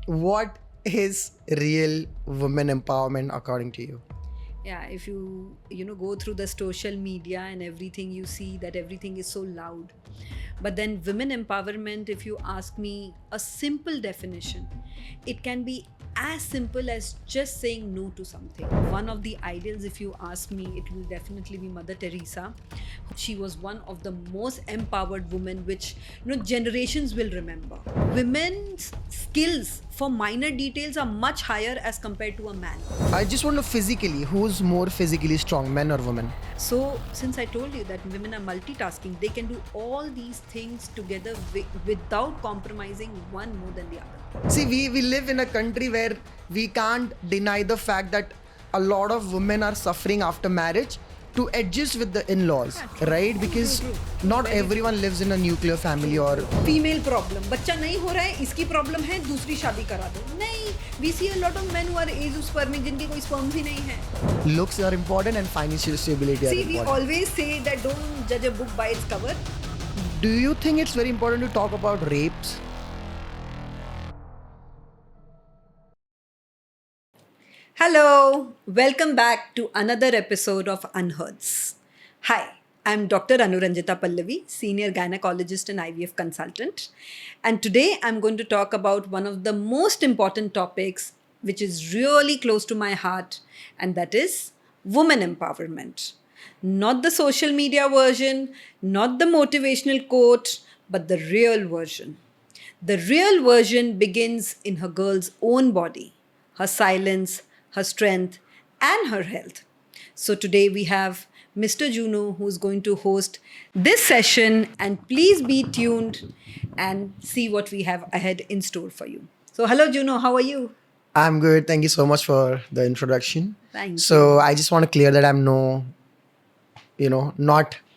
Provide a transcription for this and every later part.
What is real women empowerment according to you? Yeah, if you go through the social media and everything, you see that everything is so loud. But then women empowerment, if you ask me a simple definition, it can be as simple as just saying no to something. One of the ideals, if you ask me, it will definitely be Mother Teresa. She was one of the most empowered women, which generations will remember. Women's skills for minor details are much higher as compared to a man. I just want to know physically, who's more physically strong, men or women? So, since I told you that women are multitasking, they can do all these things together without compromising one more than the other. See, we live in a country where we can't deny the fact that a lot of women are suffering after marriage to adjust with the in-laws, right? Because not everyone lives in a nuclear family or female problem, बच्चा नहीं हो रहा है, इसकी problem है, दूसरी शादी करा दो. नहीं, we see a lot of men who are azoospermic जिनके कोई sperm ही नहीं है. looks are important and financial stability are See, we important. always say that don't judge a book by its cover. Do you think it's very important to talk about rapes? Hello, welcome back to another episode of Unheards. Hi, I'm Dr. Anuranjita Pallavi, Senior Gynecologist and IVF Consultant. And today I'm going to talk about one of the most important topics which is really close to my heart, and that is women empowerment. Not the social media version, not the motivational quote, but the real version. The real version begins in her girl's own body, her silence, her strength, and her health. So today we have Mr. Juno who's going to host this session, and please be tuned and see what we have ahead in store for you. So, hello, Juno, how are you? I'm good. Thank you so much for the introduction. Thank So I just want to clear that I'm not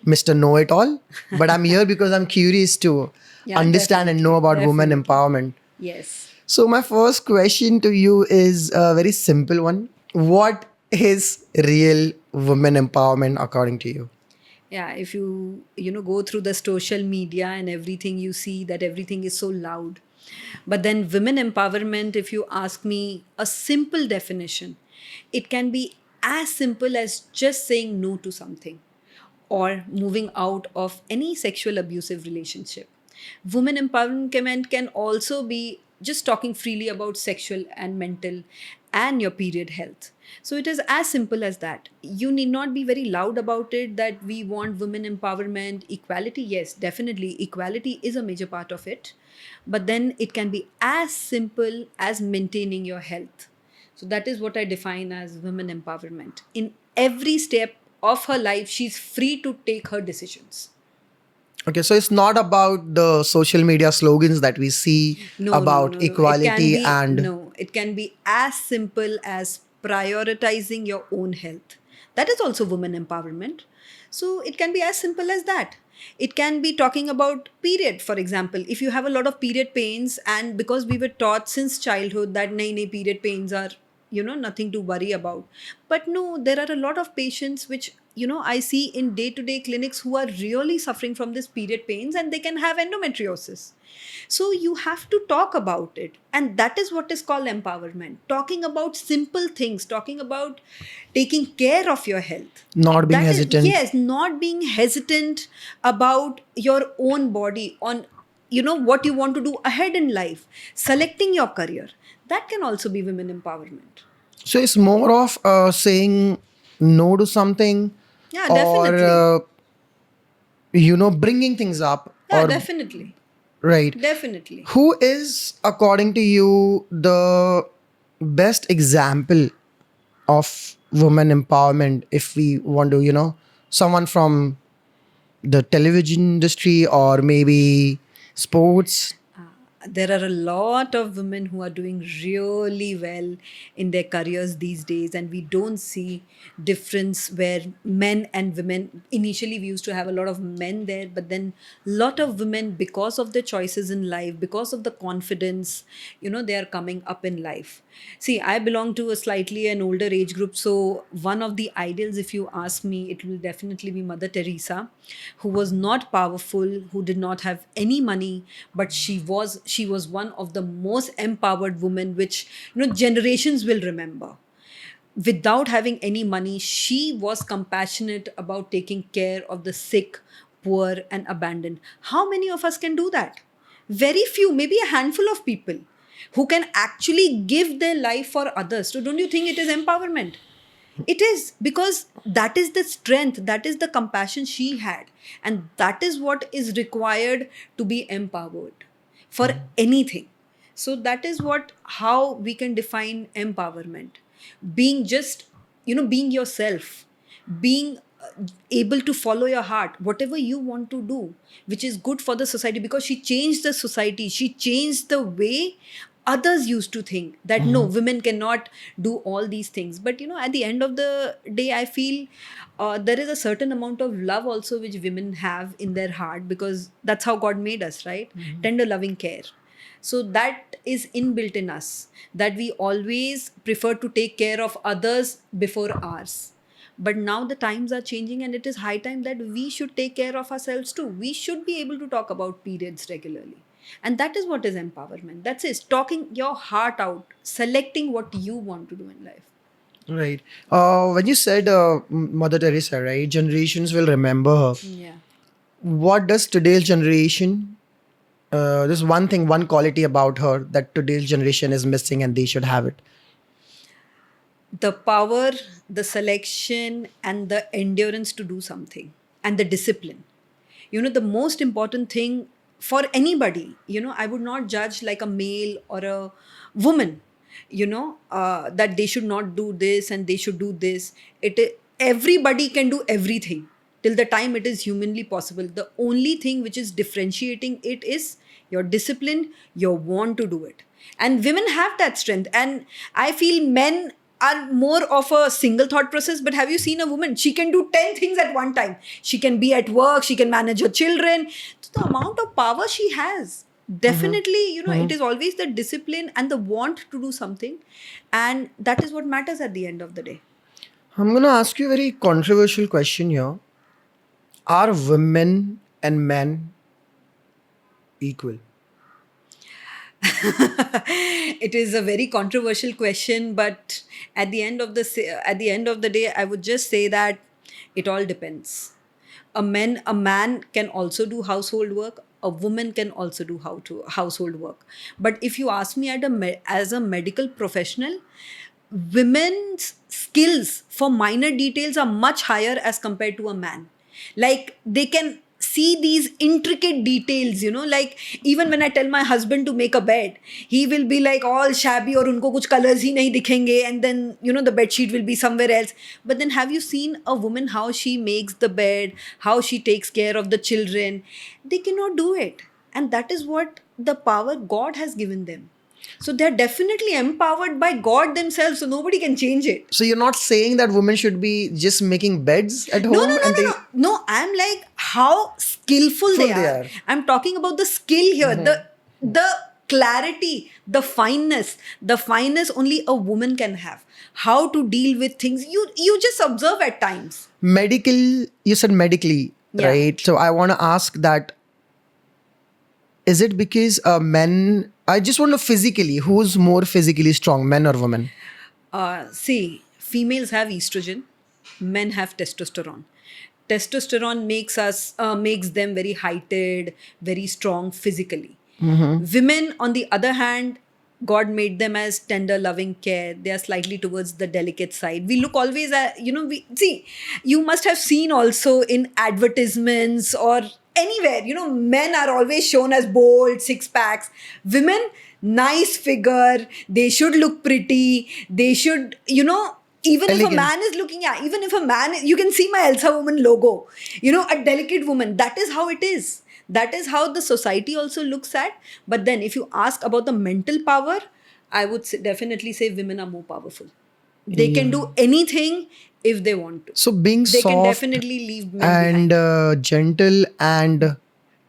Mr. Know It All, but I'm here because I'm curious to Yeah, understand and know about women definitely. empowerment. Yes. So my first question to you is a very simple one. What is real women empowerment according to you? Yeah, if you go through the social media and everything, you see that everything is so loud. But then women empowerment, if you ask me a simple definition, it can be as simple as just saying no to something or moving out of any sexual abusive relationship. Women empowerment can also be just talking freely about sexual and mental and your period health. So it is as simple as that. You need not be very loud about it that we want women empowerment, equality. Yes, definitely, equality is a major part of it. But then it can be as simple as maintaining your health. So that is what I define as women empowerment. In every step of her life, she's free to take her decisions. Okay, so it's not about the social media slogans that we see No, no, about no, no. equality and It can be as simple as prioritizing your own health. That is also women empowerment. So it can be as simple as that. It can be talking about period, for example. If you have a lot of period pains, and because we were taught since childhood that nay, period pains are nothing to worry about, but no, there are a lot of patients which I see in day to day clinics who are really suffering from this period pains, and they can have endometriosis. So you have to talk about it, and that is what is called empowerment. Talking about simple things, talking about taking care of your health. not being That is, hesitant. yes, not being hesitant about your own body, on what you want to do ahead in life, selecting your career. That can also be women empowerment. So it's more of saying no to something Yeah, or definitely. bringing things up Yeah, or definitely. right. Definitely. Who is, according to you, the best example of women empowerment if we want to, someone from the television industry or maybe sports? There are a lot of women who are doing really well in their careers these days, and we don't see difference where men and women, initially we used to have a lot of men there, but then lot of women, because of their choices in life, because of the confidence, they are coming up in life. See, I belong to a slightly an older age group, so one of the ideals, if you ask me, it will definitely be Mother Teresa, who was not powerful, who did not have any money, but she was one of the most empowered women, which generations will remember. Without having any money, she was compassionate about taking care of the sick, poor, and abandoned. How many of us can do that? Very few, maybe a handful of people who can actually give their life for others. So, don't you think it is empowerment? It is, because that is the strength, that is the compassion she had, and that is what is required to be empowered for anything. So that is what, how we can define empowerment: being just, being yourself, being able to follow your heart, whatever you want to do, which is good for the society. Because she changed the society, she changed the way others used to think that no, women cannot do all these things. But at the end of the day, I feel there is a certain amount of love also which women have in their heart, because that's how God made us, right? Tender loving care. So that is inbuilt in us, that we always prefer to take care of others before ours. But now the times are changing, and it is high time that we should take care of ourselves too. We should be able to talk about periods regularly. And that is what is empowerment. That's it. Talking your heart out, selecting what you want to do in life. Right. When you said Mother Teresa, right? Generations will remember her. Yeah. What does today's generation? There's one thing, one quality about her that today's generation is missing, and they should have it. The power, the selection, and the endurance to do something, and the discipline. The most important thing for anybody, I would not judge like a male or a woman, that they should not do this and they should do this. Everybody can do everything till the time it is humanly possible. The only thing which is differentiating it is your discipline, your want to do it. And women have that strength. And I feel men are more of a single thought process. But have you seen a woman? She can do 10 things at one time. She can be at work, she can manage her children. So the amount of power she has, definitely, it is always the discipline and the want to do something. And that is what matters at the end of the day. I'm going to ask you a very controversial question here. Are women and men equal? It is a very controversial question, but at the end of the day, I would just say that it all depends. A man can also do household work. A woman can also do household work. But if you ask me as a medical professional, women's skills for minor details are much higher as compared to a man. Like, they can see these intricate details, like even when I tell my husband to make a bed, he will be like all shabby, or unko kuch colors hi nahi dikhenge, and then the bed sheet will be somewhere else. But then have you seen a woman, how she makes the bed, how she takes care of the children? They cannot do it. And that is what the power God has given them. So they're definitely empowered by God themselves, so nobody can change it. So you're not saying that women should be just making beds at home? No, I'm like how skillful they are. I'm talking about the skill here, the clarity, the fineness only a woman can have. How to deal with things. You just observe at times. You said medically, Yeah. right? So I want to ask that, is it because men, I just want to physically, who's more physically strong, men or women? See, females have estrogen, men have testosterone. Testosterone makes them very heighted, very strong physically. Women, on the other hand, God made them as tender, loving care. They are slightly towards the delicate side. We look always at, you must have seen also in advertisements or anywhere, men are always shown as bold, six packs. Women, nice figure. They should look pretty. They should, even Elegant. if a man is looking, even if a man, you can see my Elsa Woman logo, a delicate woman. That is how it is. That is how the society also looks at. But then if you ask about the mental power, I would definitely say women are more powerful. They can do anything if they want to. So being They can soft definitely leave men behind. and gentle and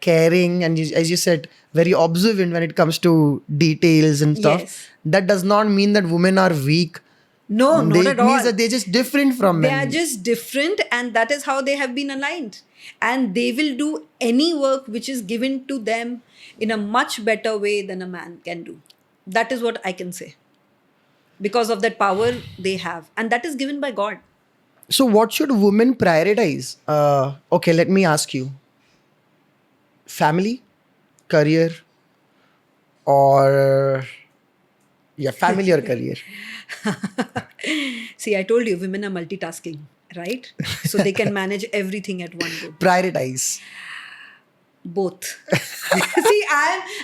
caring, and as you said, very observant when it comes to details and stuff. Yes. That does not mean that women are weak. No, not It at means all. that they're just different from They men. are just different, and that is how they have been aligned. and they will do any work which is given to them in a much better way than a man can do. That is what I can say, because of that power they have, and that is given by God. So, what should women prioritize? Okay, let me ask you: family, career, or yeah, family or career? See, I told you women are multitasking, right? So they can manage everything at one go. Prioritize. Both. See,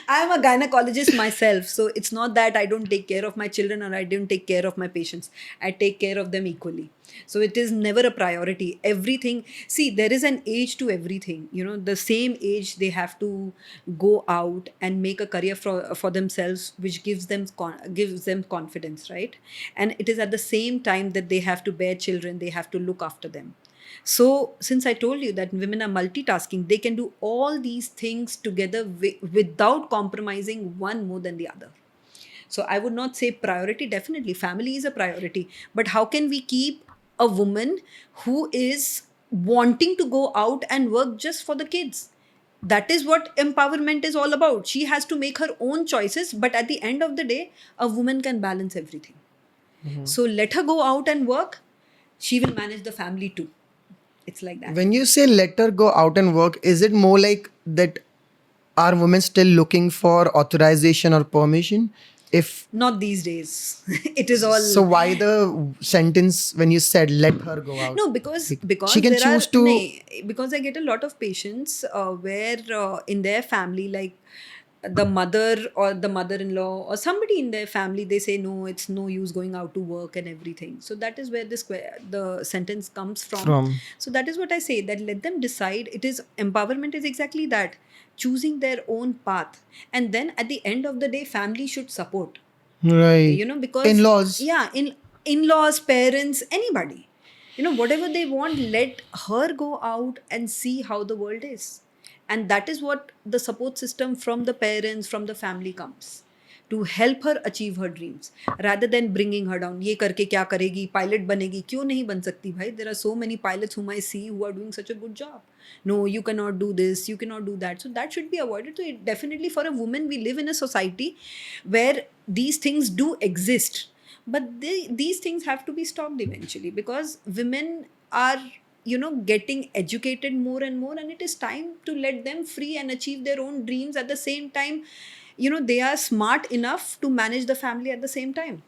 I'm a gynecologist myself, so it's not that I don't take care of my children or I don't take care of my patients. I take care of them equally. So it is never a priority. Everything, see, there is an age to everything. You know, the same age they have to go out and make a career for themselves, which gives them confidence, right? And it is at the same time that they have to bear children, they have to look after them. So, since I told you that women are multitasking, they can do all these things together without compromising one more than the other. So, I would not say priority. Definitely, family is a priority. But how can we keep a woman who is wanting to go out and work just for the kids? That is what empowerment is all about. She has to make her own choices, but at the end of the day, a woman can balance everything. So, let her go out and work. She will manage the family too. It's like that. When you say let her go out and work, is it more like that? Are women still looking for authorization or permission? If Not these days. It is all. so, why the sentence when you said let her go out? No, because She can there are choose to. because I get a lot of patients where in their family, like the mother or the mother-in-law or somebody in their family, they say no, it's no use going out to work and everything. So that is where the sentence comes from. From. So that is what I say, that let them decide. It is empowerment is exactly that, choosing their own path, and then at the end of the day, family should support. Right. Because In-laws. yeah, in-laws, parents, anybody, whatever they want, let her go out and see how the world is. And that is what the support system from the parents, from the family comes, to help her achieve her dreams, rather than bringing her down. ये करके क्या करेगी, pilot बनेगी, क्यों नहीं बन सकती भाई? There are so many pilots whom I see who are doing such a good job. No, you cannot do this, you cannot do that. So that should be avoided. So it definitely, for a woman, we live in a society where these things do exist, but these things have to be stopped eventually, because women are getting educated more and more, and it is time to let them free and achieve their own dreams. At the same time, they are smart enough to manage the family at the same time.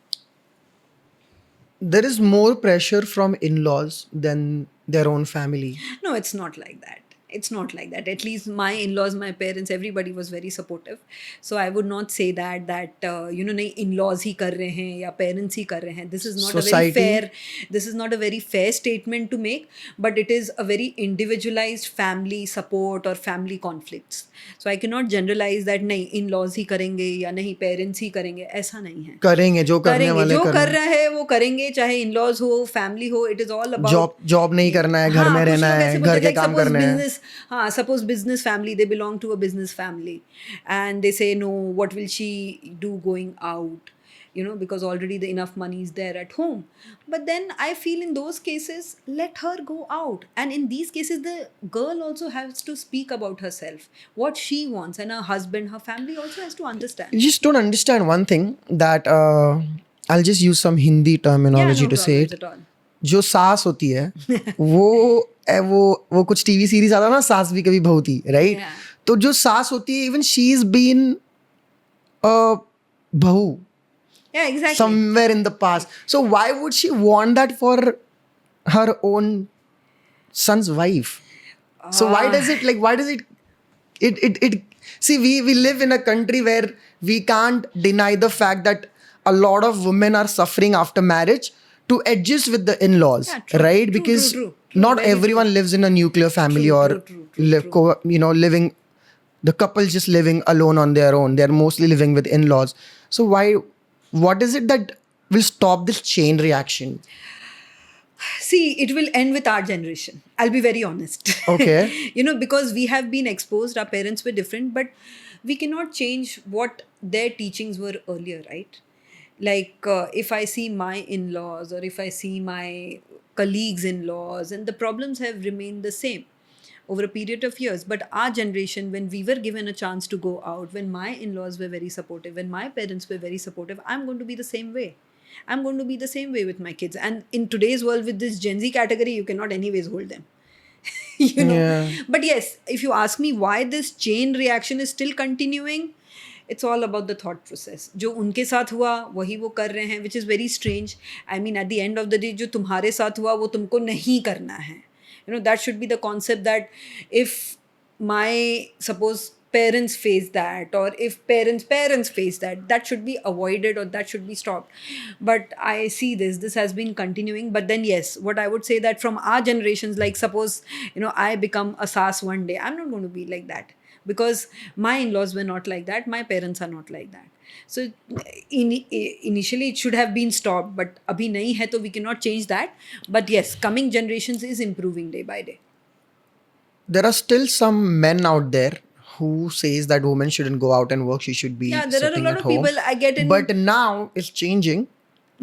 There is more pressure from in-laws than their own family. No, it's not like that. It's not like that. At least my in-laws, my parents, everybody was very supportive. So I would not say that नहीं in-laws ही कर रहे हैं या parents ही कर रहे हैं. This is not a very Society. fair. This is not a very fair statement to make. But it is a very individualized family support or family conflicts. So I cannot generalize that नहीं in-laws ही करेंगे या नहीं parents ही करेंगे. ऐसा नहीं है. करेंगे जो करने करेंगे, वाले जो करना कर रहा है वो करेंगे, चाहे in-laws हो, family हो. It is all about job नहीं करना है, घर में कुछ रहना लोग है, ऐसे घर बोलते के हैं, काम suppose करने हैं. business, हाँ, suppose business family, they belong to a business family, and they say no, what will she do going out, because already the enough money is there at home. But then I feel in those cases, let her go out, and in these cases the girl also has to speak about herself, what she wants, and her husband, her family also has to understand. You just don't understand one thing, that I'll just use some Hindi Yeah, terminology no to say problems it. at all. जो सास होती है वो कुछ TV series आता है ना, सास भी कभी बहू थी, राइट? Yeah. तो जो सास होती है, इवन शी इज बीन बहू Yeah, exactly. somewhere in the past. So why would she want that for her own son's wife? So why does it it see, we live in a country where we can't deny the fact that a lot of women are suffering after marriage to adjust with the in-laws. Yeah, true, right? true, Because true, not very everyone true. lives in a nuclear family, True, or true, true. living, the couple just living alone on their own. They're mostly living with in-laws. So what is it that will stop this chain reaction? See, it will end with our generation. I'll be very honest. Okay. Because we have been exposed, our parents were different, but we cannot change what their teachings were earlier, right? Like, if I see my in laws or if I see my colleagues' in laws, and the problems have remained the same. over a period of years. But our generation, when we were given a chance to go out, when my in-laws were very supportive, when my parents were very supportive, I'm going to be the same way. I'm going to be the same way with my kids. And in today's world, with this Gen Z category, you cannot anyways hold them. Yeah. But yes, if you ask me why this chain reaction is still continuing, it's all about the thought process. जो उनके साथ हुआ वही वो कर रहे हैं, which is very strange. I mean, at the end of the day, जो तुम्हारे साथ हुआ वो तुमको नहीं करना है. That should be the concept, that if my suppose parents face that, or if parents face that, that should be avoided, or that should be stopped. But I see this has been continuing. But then yes, what I would say, that from our generations, like suppose I become a sas one day, I'm not going to be like that, because my in-laws were not like that, my parents are not like that. So initially it should have been stopped, but abhi nahi hai, so we cannot change that. But yes, coming generations is improving day by day. There are still some men out there who says that women shouldn't go out and work, she should be Yeah, there are a sitting lot at of home. people I get in But now it's changing.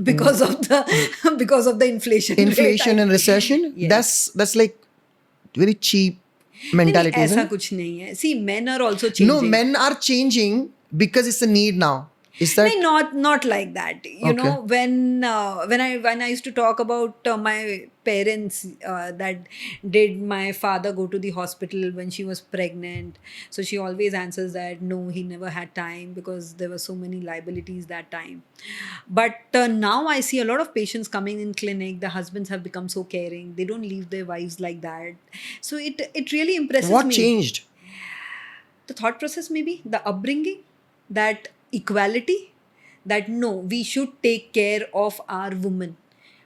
because of the because of the inflation rate, Inflation I and think. recession, Yes. that's like very cheap नहीं, mentality, ऐसा isn't it? कुछ नहीं है. See, men are also changing. No, men are changing because it's a need now. Is that No, not like that. Okay. When I used to talk about my parents, that did my father go to the hospital when she was pregnant? So she always answers that no, he never had time because there were so many liabilities that time. But now I see a lot of patients coming in clinic. The husbands have become so caring. They don't leave their wives like that. So it really impresses what me. changed? The thought process, maybe the upbringing, that equality, that no, we should take care of our women.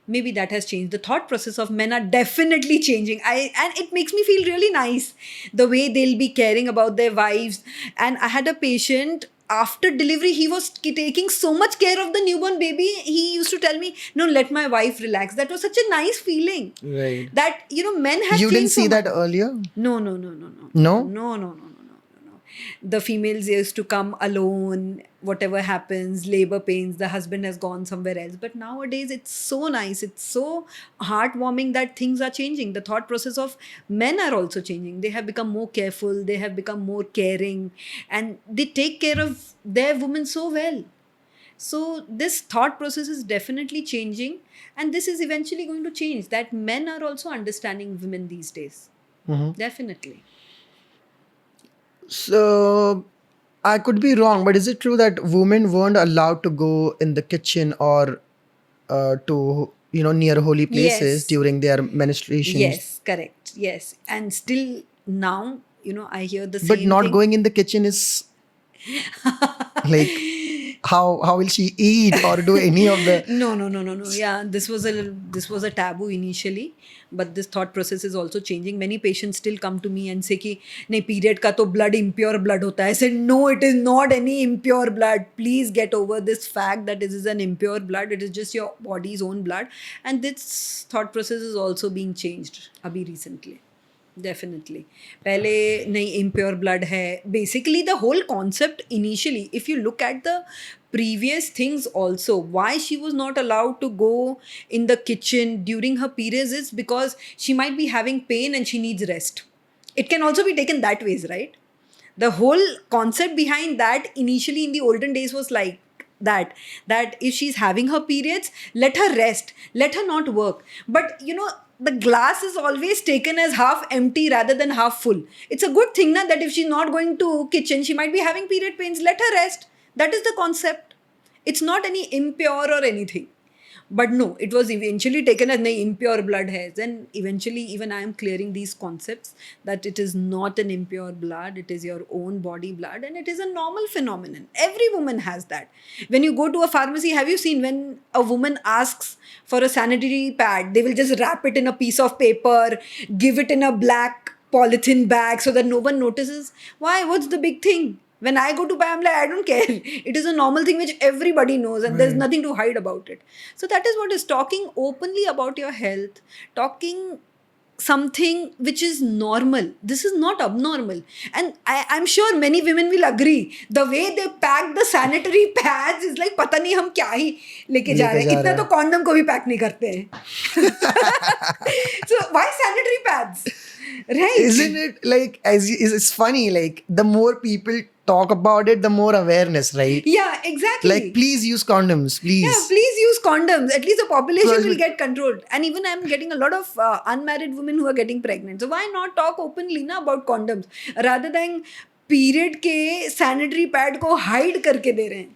Maybe that has changed. The thought process of men are definitely changing. And it makes me feel really nice, the way they'll be caring about their wives. And I had a patient, after delivery, he was taking so much care of the newborn baby. He used to tell me, no, let my wife relax. That was such a nice feeling. Right. That men have You changed didn't so see much. that earlier? No. No? No. The females used to come alone, whatever happens, labor pains, the husband has gone somewhere else. But nowadays, it's so nice, it's so heartwarming that things are changing. The thought process of men are also changing. They have become more careful, they have become more caring, and they take care of their women so well. So this thought process is definitely changing, and this is eventually going to change, that men are also understanding women these days. Definitely. So I could be wrong, but is it true that women weren't allowed to go in the kitchen or to near holy places Yes. during their menstruations? Yes, correct. Yes. And still now, I hear the same But not thing. going in the kitchen is like how will she eat or do any of the No. Yeah, this was a taboo initially, but this thought process is also changing. Many patients still come to me and say कि नहीं, period का तो blood impure blood होता है. I said no, it is not any impure blood. Please get over this fact that it is an impure blood. It is just your body's own blood, and this thought process is also being changed अभी recently. Definitely. पहले नहीं, impure blood है. Basically, the whole concept initially, if you look at the previous things also, why she was not allowed to go in the kitchen during her periods is because she might be having pain and she needs rest. It can also be taken that ways, right? The whole concept behind that initially in the olden days was like that if she's having her periods, let her rest, let her not work. But the glass is always taken as half empty rather than half full. It's a good thing that if she's not going to kitchen, she might be having period pains, let her rest. That is the concept. It's not any impure or anything. But no, it was eventually taken as impure blood hai. Then eventually even I am clearing these concepts that it is not an impure blood, it is your own body blood, and it is a normal phenomenon. Every woman has that. When you go to a pharmacy, have you seen when a woman asks for a sanitary pad, they will just wrap it in a piece of paper, give it in a black polythene bag so that no one notices? Why? What's the big thing? When I go to buy, I'm like, I don't care. It is a normal thing which everybody knows, and there's nothing to hide about it. So that is what is talking openly about your health, talking something which is normal. This is not abnormal. And I'm sure many women will agree. The way they pack the sanitary pads is like, पता नहीं हम क्या ही लेके जा रहे हैं. इतना तो condom को भी pack नहीं करते हैं. So why sanitary pads? Right. Isn't it like, it's funny, like the more people talk about it, the more awareness, right? Yeah, Like, exactly. please use condoms, Yeah, please. please use condoms. At least the population will Because- get controlled. And even I'm getting a lot of unmarried women who are getting pregnant. So why not talk openly na about condoms rather than period के sanitary pad को hide करके दे रहे हैं.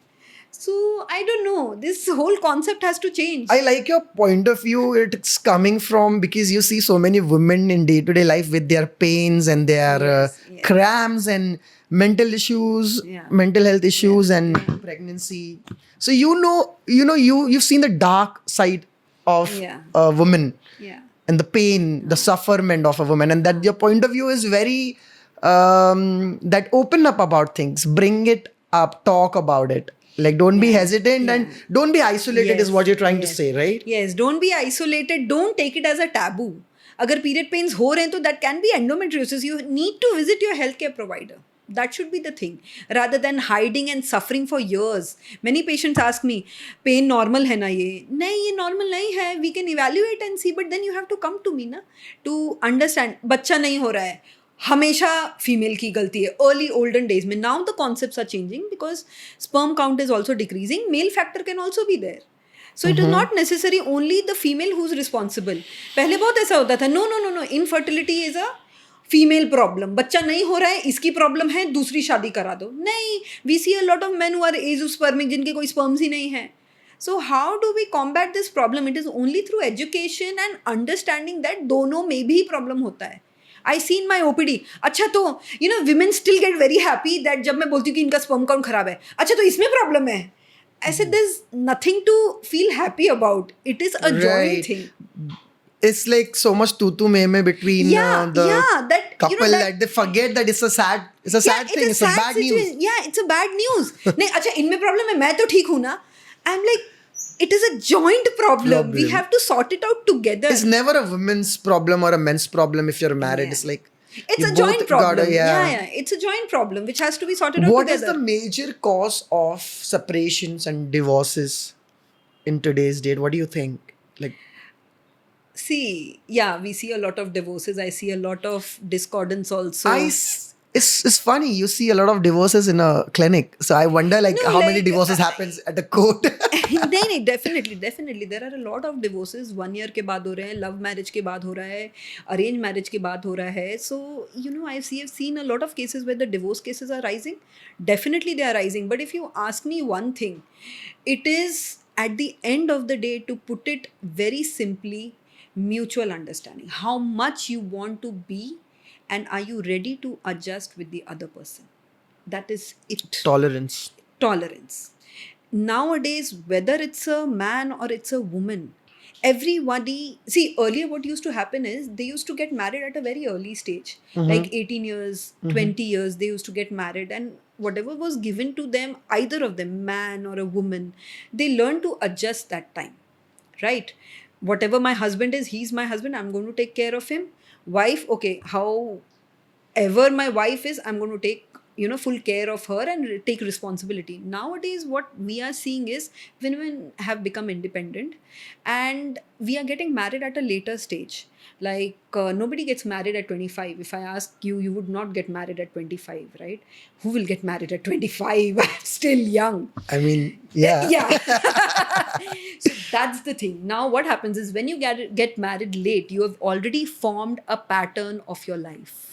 So I don't know. This whole concept has to change. I like your point of view. It's coming from because you see so many women in day-to-day life with their pains and their Yes, yes. cramps and mental issues, Yeah. mental health issues, and pregnancy. So you've seen the dark side of Yeah. a woman Yeah. and the pain, the sufferment of a woman, and that your point of view is very that open up about things, bring it up, talk about it. Like, don't be hesitant and don't be isolated, is what you're trying to say, right? Yes, don't be isolated. Don't take it as a taboo. अगर period pains हो रहे हैं तो that can be endometriosis. You need to visit your healthcare provider. That should be the thing. Rather than hiding and suffering for years. Many patients ask me, pain normal है ना ये? नहीं, ये normal नहीं है. We can evaluate and see, but then you have to come to me ना to understand. बच्चा नहीं हो रहा है. हमेशा फीमेल की गलती है अर्ली ओल्डन डेज में now the concepts are changing because sperm count is also decreasing male factor can also be there so it is not necessary only the female who is responsible पहले बहुत ऐसा होता था no no no no infertility is a female problem बच्चा नहीं हो रहा है इसकी प्रॉब्लम है दूसरी शादी करा दो नहीं we see a lot of man who are azoospermic जिनके कोई स्पर्म्स ही नहीं है so how do we combat this problem it is only through education and understanding that दोनों में भी प्रॉब्लम होता है I see in my OPD. अच्छा तो women still get very happy that जब मैं बोलती हूँ कि इनका sperm count खराब है अच्छा तो इसमें प्रॉब्लम है I said there's nothing to feel happy about. It is a joint Right. thing. It's like so much tutu meme between the that couple that they forget that it's a sad thing. It's a bad news. Yeah, it's a bad news. नहीं अच्छा इनमें problem है मैं तो ठीक हूँ ना I'm like it is a joint problem. We have to sort it out together. It's never a woman's problem or a men's problem if you're married. Yeah. It's like It's you a joint both problem. gotta- Yeah, it's a joint problem which has to be sorted out What is together. the major cause of separations and divorces in today's date? What do you think? Like, See, yeah, we see a lot of divorces. I see a lot of discordance also. it's funny. You see a lot of divorces in a clinic. So I wonder, like, No, how many like, divorces happens at a court? नहीं definitely there are a lot of divorces 1 year के बाद हो रहे हैं love marriage के बाद हो रहा है arranged marriage के बाद हो रहा है so I've seen a lot of cases where the divorce cases are rising definitely they are rising but if you ask me one thing it is at the end of the day to put it very simply mutual understanding how much you want to be and are you ready to adjust with the other person that is it tolerance nowadays whether it's a man or it's a woman everybody see earlier what used to happen is they used to get married at a very early stage like 18 years 20 years they used to get married and whatever was given to them either of them man or a woman they learn to adjust that time right whatever my husband is he's my husband I'm going to take care of him wife okay however my wife is I'm going to take full care of her and take responsibility nowadays what we are seeing is women have become independent and we are getting married at a later stage like nobody gets married at 25 if I ask you you would not get married at 25 right who will get married at 25 I'm still young I mean, yeah. so that's the thing now what happens is when you get married late you have already formed a pattern of your life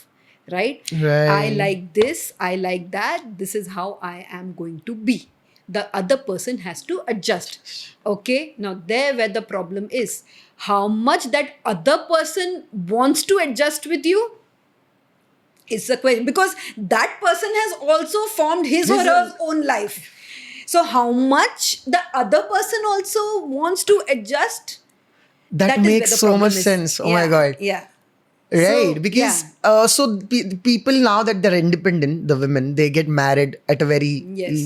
right? I like this, I like that, this is how I am going to be. The other person has to adjust. Okay, now there where the problem is. How much that other person wants to adjust with you is the question because that person has also formed his or her own life. So how much the other person also wants to adjust? That is where makes the so problem much is. sense. Oh my God. Yeah. Right, So, because yeah. people now that they're independent, the women, they get married at a very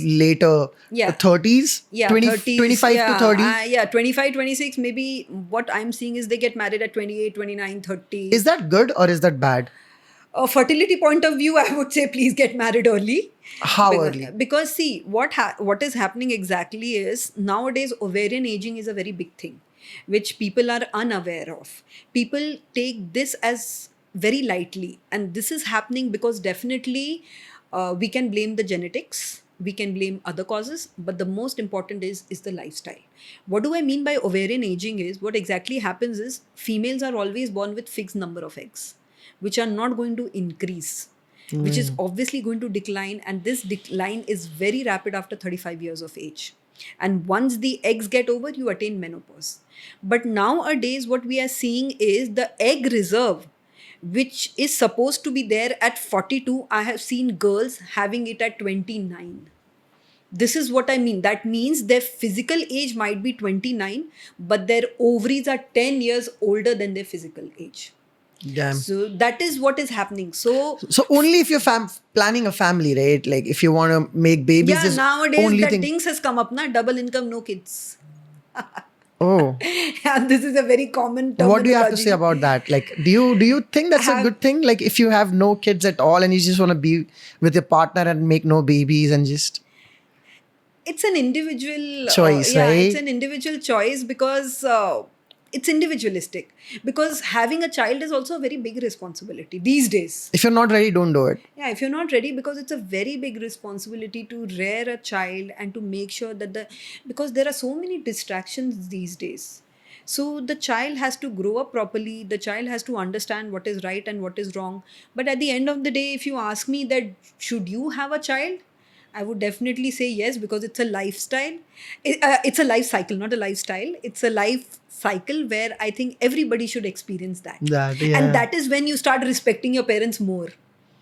later 30s, yeah 30s, 25 to 30. Yeah 25 26 maybe what I'm seeing is they get married at 28 29 30 Is that good or is that bad? a fertility point of view I would say please get married early How because, early? because see what is happening exactly is nowadays ovarian aging is a very big thing which people are unaware of people take this as very lightly. And this is happening because definitely we can blame the genetics, we can blame other causes, but the most important is the lifestyle. What do I mean by ovarian aging is what exactly happens is females are always born with fixed number of eggs, which are not going to increase, which is obviously going to decline, and this decline is very rapid after 35 years of age. And once the eggs get over, you attain menopause. But nowadays what we are seeing is the egg reserve, which is supposed to be there at 42, I have seen girls having it at 29. This is what I mean. That means their physical age might be 29, but their ovaries are 10 years older than their physical age. Damn. So that is what is happening. So So only if you're planning a family, right? Like if you want to make babies, yeah, is nowadays only that thing. things has come up, na, double income, no kids. Oh, And this is a very common term. what do you have to say about that? Like, do you think that's a good thing? Like, if you have no kids at all and you just want to be with your partner and make no babies and just It's an individual choice, yeah, right? it's an individual choice because it's individualistic, because having a child is also a very big responsibility these days. If you're not ready, don't do it. Yeah, if you're not ready, because it's a very big responsibility to rear a child and to make sure that because there are so many distractions these days. So the child has to grow up properly, the child has to understand what is right and what is wrong. But at the end of the day, if you ask me that should you have a child, I would definitely say yes, because it's a lifestyle. It's a life cycle, not a lifestyle. It's a life cycle where I think everybody should experience that. That, yeah. And that is when you start respecting your parents more.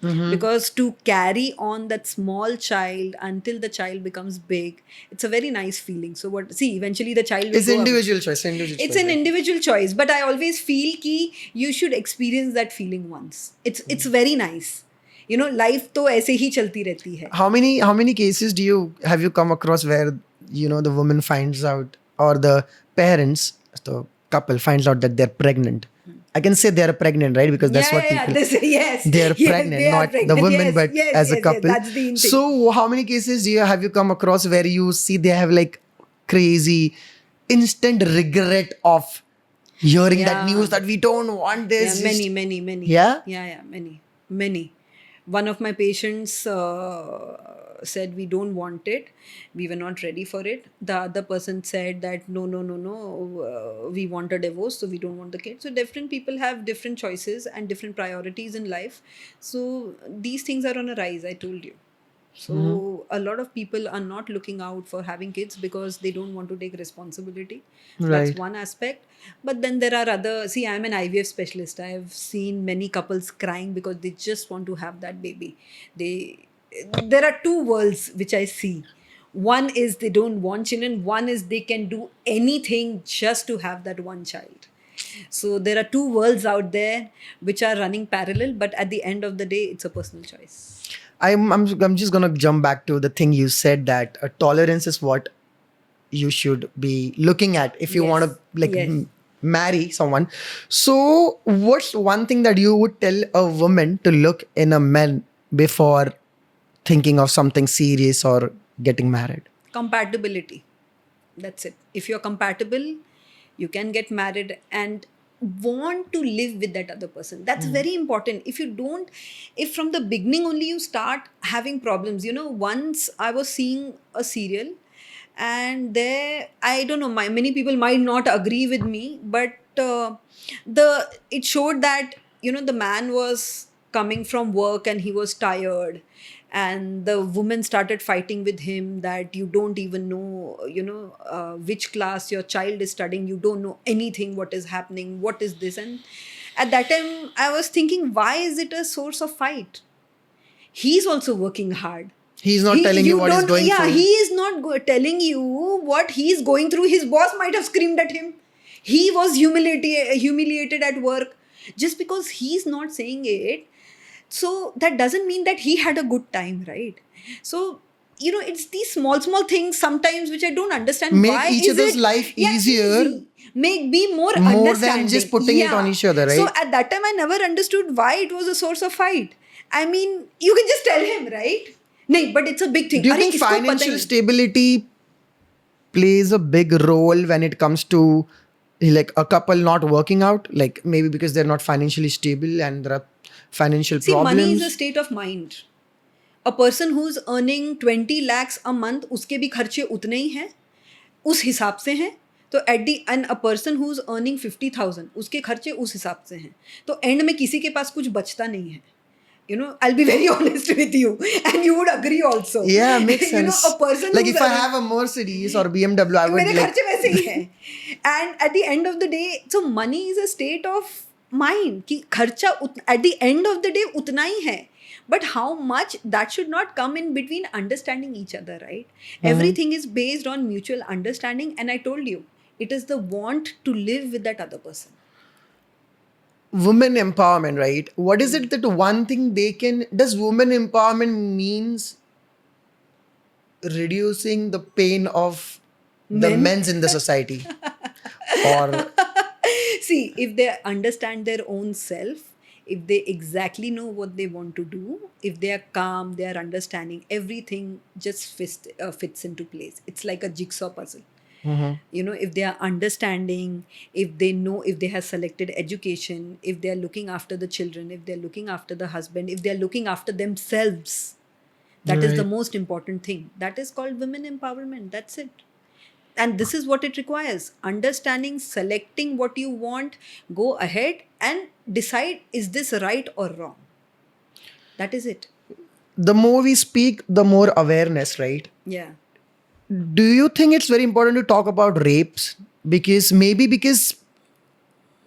Because to carry on that small child until the child becomes big, it's a very nice feeling. So what? See, eventually the child will It's grow up. individual choice. Individual It's choice, an right? individual choice, but I always feel ki you should experience that feeling once. It's very nice. You know, life to ऐसे ही चलती रहती है. How many cases have you come across where the woman finds out, or the parents, the couple finds out that they're pregnant? I can say they're pregnant, right? Because that's what people. Yes. They're Yes, pregnant, they are not the pregnant. women, Yes, but yes, as a yes, couple. Yes, that's the in thing. So, how many cases have you come across where you see they have like crazy instant regret of hearing that Yeah. news that we don't want this? Yeah, many. Yeah? Yeah, many. One of my patients said we don't want it. We were not ready for it. The other person said that no. We want a divorce, so we don't want the kid. So different people have different choices and different priorities in life. So these things are on a rise, I told you. So a lot of people are not looking out for having kids because they don't want to take responsibility. That's Right. one aspect. But then there are other. See, I'm an IVF specialist. I have seen many couples crying because they just want to have that baby. There are two worlds which I see. One is they don't want children. One is they can do anything just to have that one child. So there are two worlds out there which are running parallel. But at the end of the day, it's a personal choice. I'm just gonna jump back to the thing you said, that tolerance is what you should be looking at if you Yes. want to like Yes. marry someone. So what's one thing that you would tell a woman to look in a man before thinking of something serious or getting married? Compatibility. That's it. If you're compatible, you can get married and want to live with that other person. That's very important. If from the beginning only you start having problems. Once I was seeing a serial, and there, I don't know, many people might not agree with me, but it showed that the man was coming from work and he was tired, and the woman started fighting with him that you don't even know which class your child is studying, you don't know anything, what is happening, what is this. And at that time I was thinking, why is it a source of fight? He's also working hard. He's not telling you what he's going yeah, through. he is not telling you what he's going through. His boss might have screamed at him. He was humiliated at work. Just because he's not saying it, so that doesn't mean that he had a good time, right? So it's these small things sometimes which I don't understand. Make Why each is other's it life easier. easy. Be more More than understanding. just putting it on each other, right? So at that time I never understood why it was a source of fight. I mean, you can just tell him, right? No, but it's a big thing. Do you Arey, think isko pata financial nahi. stability plays a big role when it comes to like a couple not working out, like maybe because they're not financially stable and there are financial See, money is a problems. state of mind. A person who's earning 20 lakhs a month, उसके भी खर्चे उतने ही हैं, उस हिसाब से हैं. तो at the and a person who is earning 50,000 उसके खर्चे उस हिसाब से हैं. तो एंड में किसी के पास कुछ बचता नहीं है. You know, I'll be very honest with you, and you would agree also. Yeah, makes You know, sense. a person Like who's if I earning- have a Mercedes or BMW, I would मेरे like. खर्चे वैसे ही हैं. And at the end of the day, so money is a state of mind कि खर्चा at the end of the day उतना ही है. But how much, that should not come in between understanding each other, right? Everything is based on mutual understanding, and I told you, it is the want to live with that other person. Women empowerment, right? What is it that one thing they can, does women empowerment means reducing the pain of the Men? men's in the society? Or See, if they understand their own self, if they exactly know what they want to do, if they are calm, they are understanding, everything just fits into place. It's like a jigsaw puzzle. You know, if they are understanding, if they know, if they have selected education, if they are looking after the children, if they're looking after the husband, if they're looking after themselves, that is the Right. most important thing. That is called women empowerment. That's it. And this is what it requires: understanding, selecting what you want, go ahead and decide, is this right or wrong? That is it. the more we speak, the more awareness, right? Yeah. Do you think it's very important to talk about rapes? Because maybe because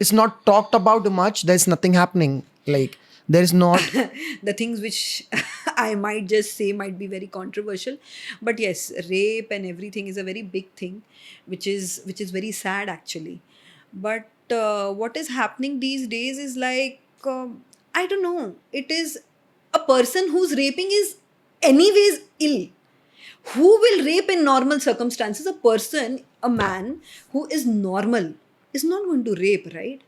it's not talked about much, there's nothing happening. Like there's not. The things which I might just say might be very controversial, but yes, rape and everything is a very big thing, which is very sad actually. But what is happening these days is like, I don't know. It is a person who's raping is anyways ill. Who will rape in normal circumstances? A man who is normal is not going to rape, right?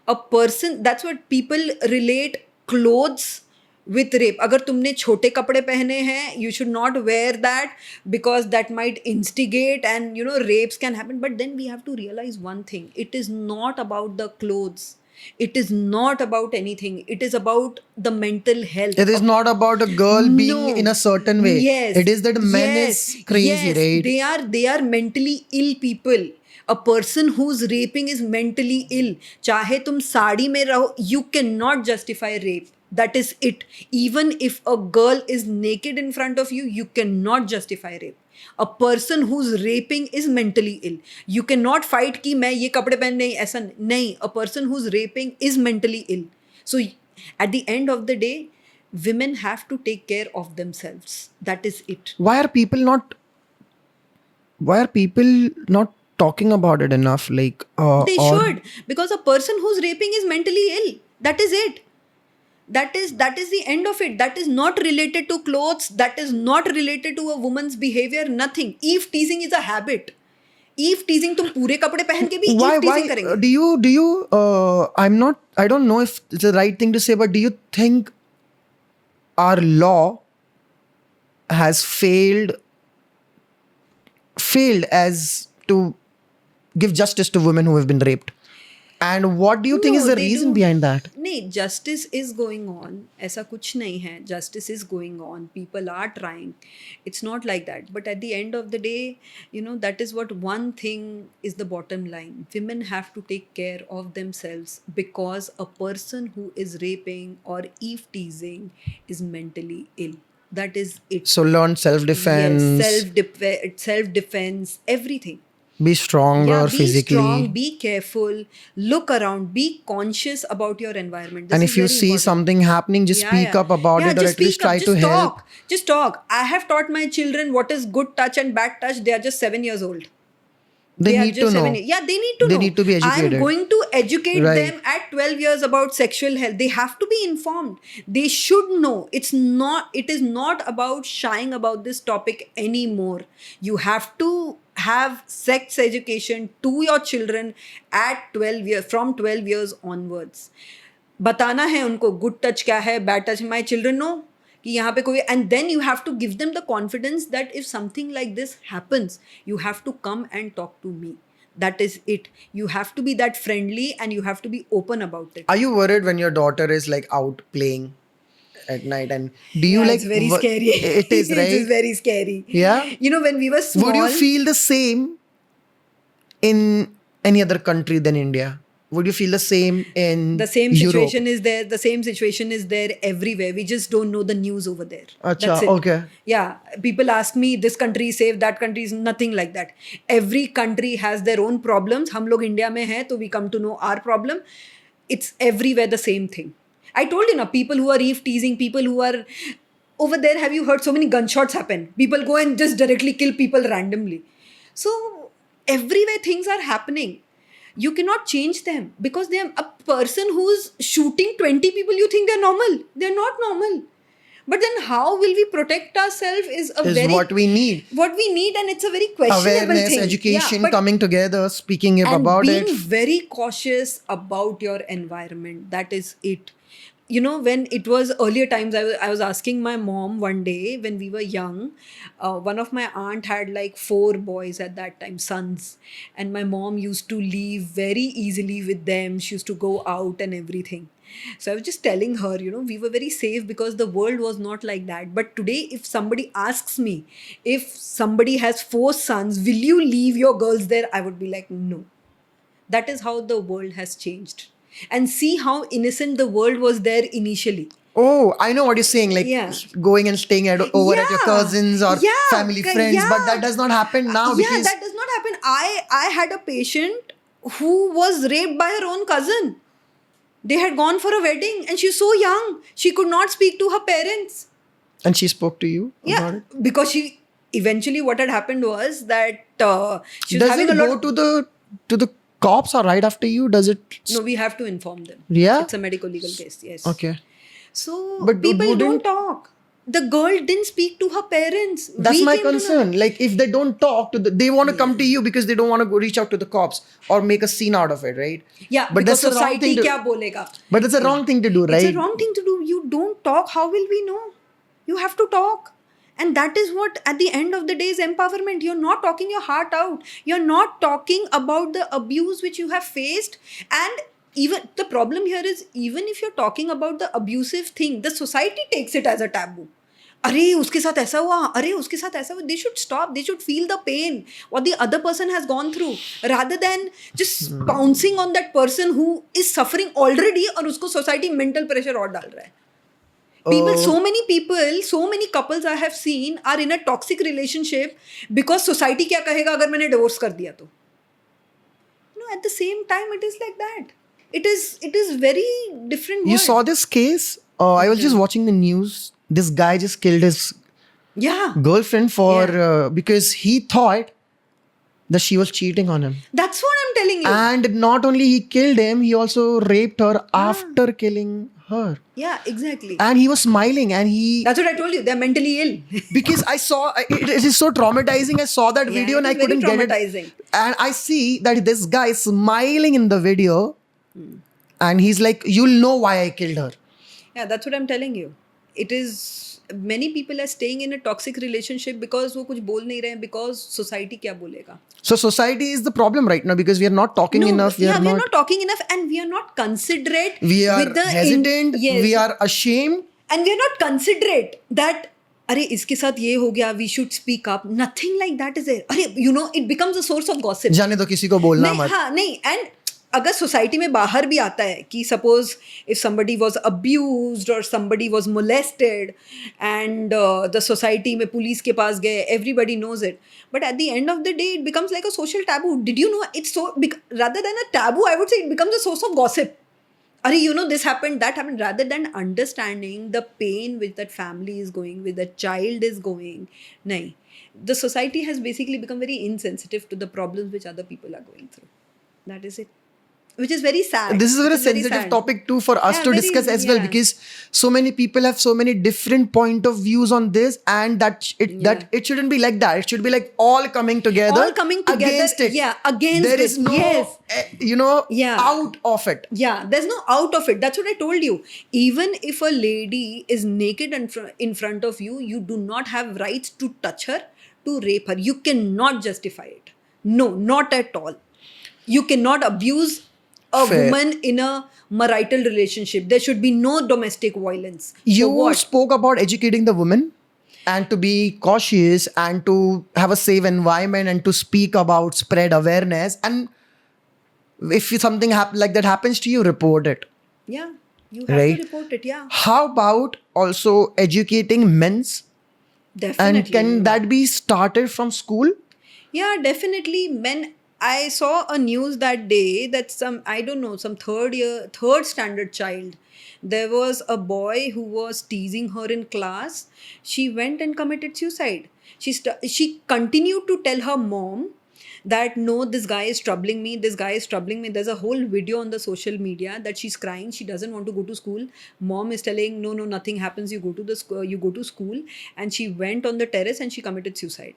A person, that's what people relate clothes with rape. अगर तुमने छोटे कपड़े पहने हैं, you should not wear that because that might instigate, and you know, rapes can happen. But then we have to realize one thing: it is not about the clothes. It is not about anything. It is about the mental health. It is not about a girl being No. in a certain way. Yes. It is that men Yes. is crazy, Yes. right? They are mentally ill people. A person who's raping is mentally ill. चाहे तुम साड़ी में रहो, you cannot justify rape. That is it. Even if a girl is naked in front of you, you cannot justify rape. A person who's raping is mentally ill. You cannot fight कि मैं ये कपड़े पहन नहीं, ऐसा नहीं. A person who's raping is mentally ill. So at the end of the day, women have to take care of themselves. That is it. Why are people not? Why are people not talking about it enough? Like They or should, because a person who's raping is mentally ill. That is it. That is the end of it. That is not related to clothes. That is not related to a woman's behavior. Nothing. Eve teasing is a habit. Eve teasing, तुम पूरे कपड़े पहन के भी why eve teasing करेंगे. do you I'm not, I don't know if it's the right thing to say, but do you think our law has failed as to give justice to women who have been raped? And what do you think is No, the they reason do. behind that? नहीं, justice is going on. ऐसा कुछ नहीं है. Justice is going on. People are trying. It's not like that. But at the end of the day, you know, that is what one thing is the bottom line. Women have to take care of themselves, because a person who is raping or eve teasing is mentally ill. That is it. So learn self-defense, Yes, self-defense, everything. be stronger Yeah, be physically. strong, be careful, look around, be conscious about your environment. This And is if you very see important. something happening, just speak up about it, or just at least speak up, try to just help. talk. Just talk. I have taught my children what is good touch and bad touch. They are just 7 years old. They are need just to know. 7 years. Yeah, they need to They know. need to be educated. I'm going to educate Right. them at 12 years about sexual health. They have to be informed. They should know. It is not about shying about this topic anymore. You have to have sex education to your children at 12 years, from 12 years onwards. बताना है उनको good touch क्या है, bad touch. My children know कि यहाँ पे कोई, and then you have to give them the confidence that if something like this happens, you have to come and talk to me. That is it. You have to be that friendly and you have to be open about it. Are you worried when your daughter is like out playing at night, and do you Yeah, like it's very scary. it is, It is right? very scary. Yeah. You know, when we were small, Would you feel the same in any other country than India? Would you feel the same in the same Europe? situation is there. The same situation is there everywhere. We just don't know the news over there. Acha, That's it. okay. Yeah. People ask me, this country is safe, that country is nothing like that. Every country has their own problems. हम लोग India में हैं, तो we come to know our problem. It's everywhere the same thing. I told you, now, people who are eve teasing, people who are over there, have you heard so many gunshots happen? People go and just directly kill people randomly. So everywhere things are happening. You cannot change them because they are a person who's shooting 20 people. You think they're normal? They're not normal. But then how will we protect ourselves is a Is very what we need. what we need, and it's a very questionable Awareness, thing. education, but- coming together, speaking and about being it. very cautious about your environment. That is it. You know, when it was earlier times, I was asking my mom one day when we were young. One of my aunt had like 4 boys at that time, sons, and my mom used to leave very easily with them. She used to go out and everything. So I was just telling her, you know, we were very safe because the world was not like that. But today, if somebody asks me, if somebody has 4 sons, will you leave your girls there? I would be like, no. That is how the world has changed. And see how innocent the world was there initially. Oh, I know what you're saying. Like Yeah. going and staying over at your Yeah. cousins or Yeah. family friends, Yeah. but that does not happen now Yeah, because that does not happen. I had a patient who was raped by her own cousin. They had gone for a wedding and she's so young. She could not speak to her parents. and she spoke to you about Yeah, it. because she eventually what had happened was that she was Does having it a go lot. to the cops or right after you? Does it? No, we have to inform them. Yeah? It's a medical legal case. Yes. Okay. So But people wouldn't- don't talk. The girl didn't speak to her parents. That's We my came to know. concern. Like if they don't talk to they want to come to you because they don't want to go reach out to the cops or make a scene out of it, right? Yeah, But because that's the wrong society thing to- kya bolega? But it's a wrong thing to do, right? It's a wrong thing to do. You don't talk. How will we know? You have to talk. And that is what, at the end of the day, is empowerment. You're not talking your heart out. You're not talking about the abuse which you have faced. And even the problem here is, even if you're talking about the abusive thing, the society takes it as a taboo. अरे उसके साथ ऐसा हुआ, अरे उसके साथ ऐसा हुआ. They should stop. They should feel the pain what the other person has gone through, rather than just pouncing on that person who is suffering already और उसको society mental pressure और डाल रहा है. People, so many couples I have seen are in a toxic relationship because society क्या कहेगा अगर मैंने divorce कर दिया तो. You know, at the same time, it is like that. It is very different. You world. saw this case? I was just watching the news. This guy just killed his Yeah. girlfriend for Yeah. because he thought that she was cheating on him. That's what I'm telling you. And not only he killed him, he also raped her after killing her. Yeah, exactly. And he was smiling and he That's what I told you. They're mentally ill. because I saw it is so traumatizing. I saw that Yeah, video and it I is very couldn't get traumatizing. it. And I see that this guy is smiling in the video, and he's like, "You'll know why I killed her." Yeah, that's what I'm telling you. It is, many people are staying in a toxic relationship because वो कुछ बोल नहीं रहे हैं, because society क्या बोलेगा. So society is the problem right now because we are not talking enough. We yeah, are we are not. not talking enough, and we are not considerate. We are with the hesitant. yes. We are ashamed. And we are not considerate that अरे इसके साथ ये हो गया, we should speak up. Nothing like that is there. अरे you know, it becomes a source of gossip. जाने दो किसी को बोलना नहीं, मत. हाँ नहीं. And अगर सोसाइटी में बाहर भी आता है कि suppose if somebody was abused or somebody was molested and the society में पुलिस के पास गए, everybody knows it, but at the end of the day it becomes like a social taboo. Did you know it's so rather than a taboo, I would say it becomes a source of gossip. Are you know this happened, that happened, rather than understanding the pain which that family is going, with the child is going. Nahi. The society has basically become very insensitive to the problems which other people are going through. That is it. Which is very sad. This is a very It is sensitive sad. topic too for us Yeah, to very- discuss as well, yeah. because so many people have so many different point of views on this, and that it shouldn't be like that. It should be like all coming together. All coming together, against it. yeah, against there is it, no yes. Yeah. out of it. Yeah, there's no out of it. That's what I told you. Even if a lady is naked in front of you, you do not have rights to touch her, to rape her. You cannot justify it. No, not at all. You cannot abuse a Fair. woman in a marital relationship. There should be no domestic violence. For You what? spoke about educating the women and to be cautious and to have a safe environment and to speak about spread awareness. And if something like that happens to you, report it. Yeah, you have Right. to report it. Yeah, How about also educating men's? definitely. And can that be started from school? Yeah, definitely. Men, I saw a news that day that I don't know, some third standard child. There was a boy who was teasing her in class. She went and committed suicide. She continued to tell her mom that no, this guy is troubling me. This guy is troubling me. There's a whole video on the social media that she's crying. She doesn't want to go to school. Mom is telling, no, no, nothing happens. You go to the school. You go to school. And she went on the terrace and she committed suicide.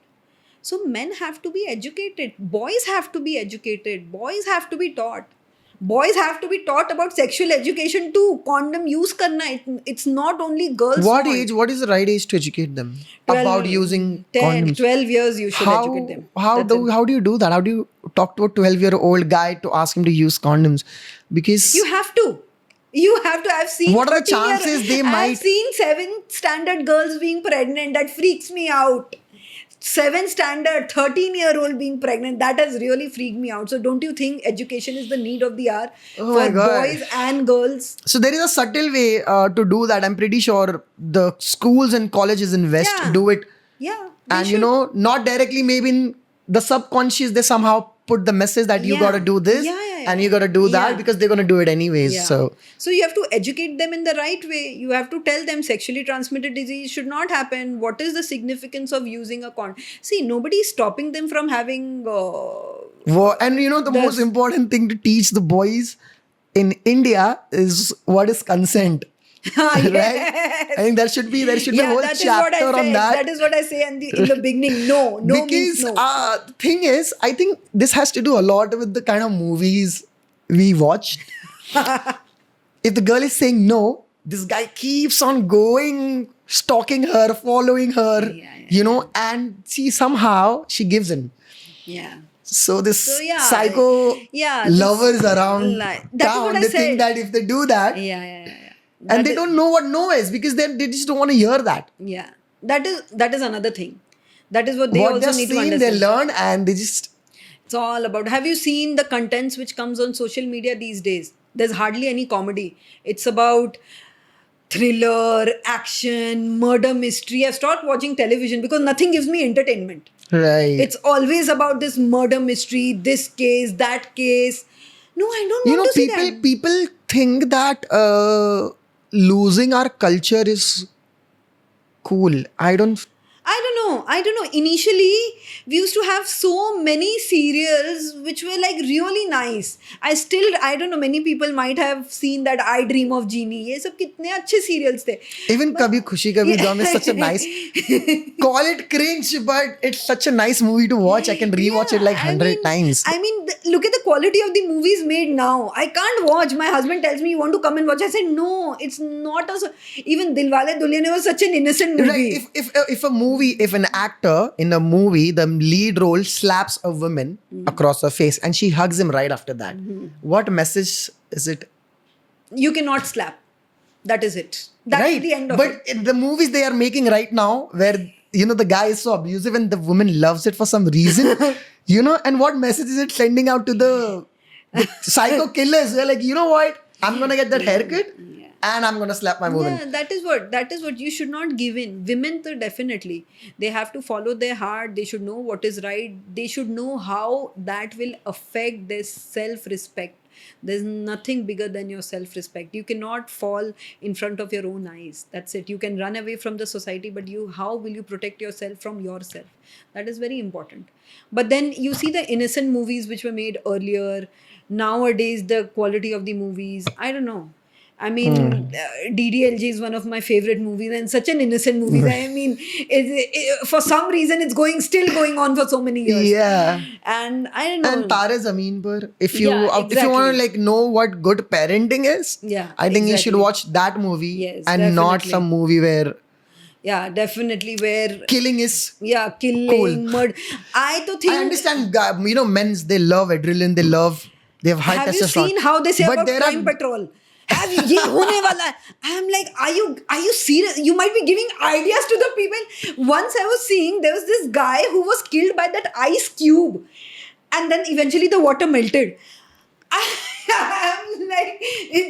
So men have to be educated. Boys have to be educated. Boys have to be taught. Boys have to be taught about sexual education too. Condom use karna. It's not only girls. What fault. age? What is the right age to educate them 12, about using 10, condoms? 12 years you should educate them. How That's it. do you do that? How do you talk to a 12-year-old guy to ask him to use condoms? Because You have to. You have to. I've seen. What are the 13 chances they I've might- seen 7th standard girls being pregnant. That freaks me out. 7th standard, 13-year-old being pregnant. That has really freaked me out. So don't you think education is the need of the hour Oh my for God. boys and girls? so there is a subtle way to do that. I'm pretty sure the schools and colleges in West Yeah. do it. Yeah. we And should. not directly, maybe in the subconscious, they somehow put the message that you Yeah. gotta do this Yeah, yeah, and yeah. you gotta do that Yeah. because they're gonna do it anyways. Yeah. So you have to educate them in the right way. You have to tell them sexually transmitted disease should not happen. What is the significance of using a condom? See, nobody is stopping them from having. And the most important thing to teach the boys in India is what is consent. Right? I think there should be a whole that is what I chapter on say. that. That is what I say in the beginning. No, no means Because no. the thing is, I think this has to do a lot with the kind of movies we watched. If the girl is saying no, this guy keeps on going, stalking her, following her, Yeah. and somehow she gives in. Yeah. So this So, yeah. psycho Yeah, this- lovers around That is town, what I they think said. that if they do that, Yeah. and they don't know what no is because they just don't want to hear that. Yeah. That is another thing. That is what they what also they're need to seeing, understand. they learn and they just. It's all about. Have you seen the contents which comes on social media these days? There's hardly any comedy. It's about thriller, action, murder mystery. I've stopped watching television because nothing gives me entertainment. Right. It's always about this murder mystery, this case, that case. No, I don't want to see that. people think that losing our culture is cool. I don't know. Initially, we used to have so many serials which were like really nice. I don't know, many people might have seen that I Dream of Jeannie. ये सब कितने अच्छे serials थे. even Kabhi Khushi Kabhi Gum is such a nice call it cringe, but it's such a nice movie to watch. I can rewatch it like 100 times. Look at the quality of the movies made now. I can't watch. My husband tells me, you want to come and watch? I said, no, it's not. Even Dilwale Dulhaniya was such an innocent movie. Right. If an actor in a movie, the lead role slaps a woman across her face and she hugs him right after that, what message is it? You cannot slap. That is it. That's Right. the end of but it. in the movies they are making right now, where the guy is so abusive and the woman loves it for some reason, and what message is it sending out to the psycho killers? They're like, you know what? I'm gonna get that haircut and I'm gonna slap my woman. Yeah, that is what you should not give in. Women, though, definitely, they have to follow their heart. They should know what is right. They should know how that will affect their self-respect. There's nothing bigger than your self-respect. You cannot fall in front of your own eyes. That's it. You can run away from the society, but how will you protect yourself from yourself? That is very important. But then you see the innocent movies which were made earlier. Nowadays, the quality of the movies, I don't know. I mean, DDLJ is one of my favorite movies and such an innocent movie. I mean, for some reason, it's still going on for so many years. Yeah. And I don't know. And Tare Zameen Par, if you Yeah, if you want to exactly. know what good parenting is, Yeah, I think you should exactly. watch that movie Yes, and not definitely. some movie where Yeah, definitely. Where Killing is yeah, killing, cool. murder. I to I think. understand, men's, they love adrenaline, they have high Have you testosterone. seen how they say But about there crime are, patrol? Have you ये होने वाला है? I'm like, are you serious? You might be giving ideas to the people. Once I was seeing there was this guy who was killed by that ice cube, and then eventually the water melted. I'm like,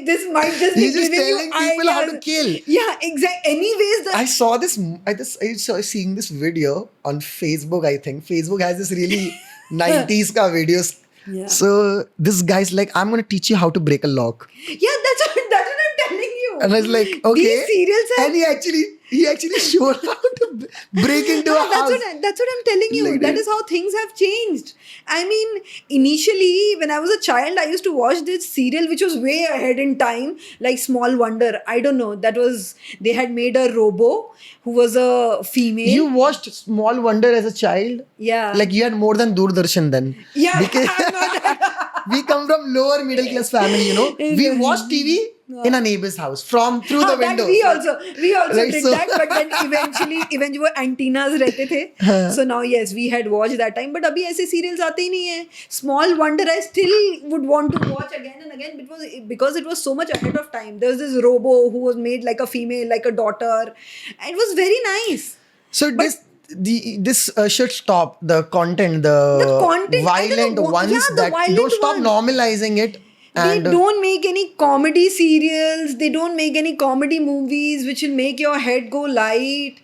this might just be he's just giving you telling people how to ideas. kill. Yeah, exactly. Anyways, I saw this. I saw seeing this video on Facebook. I think Facebook has this really 90s ka videos. Yeah. So this guy's like, I'm gonna teach you how to break a lock, yeah, that's what I'm telling you. and I was like, okay. These serials have. And he actually showed how to break into a house. That's what I'm telling you. Like That that. is how things have changed. I mean, initially, when I was a child, I used to watch this serial which was way ahead in time, like Small Wonder. I don't know. That was, they had made a robo who was a female. You watched Small Wonder as a child? Yeah. Like you had more than Doordarshan then. Yeah, Because I'm not. we come from lower middle class family, We watched TV in a neighbor's house through the that window. we also Right, did so- that, but then eventually वो antennas रहते थे. So now yes, we had watched that time, but अभी ऐसे serials आते ही नहीं है. Small Wonder I still would want to watch again and again because it was so much ahead of time. There was this robo who was made like a female, like a daughter. It was very nice. So this should stop the content, the content, I don't violent know, ones yeah, the that violent don't stop ones. normalizing it. They And don't make any comedy serials. They don't make any comedy movies which will make your head go light.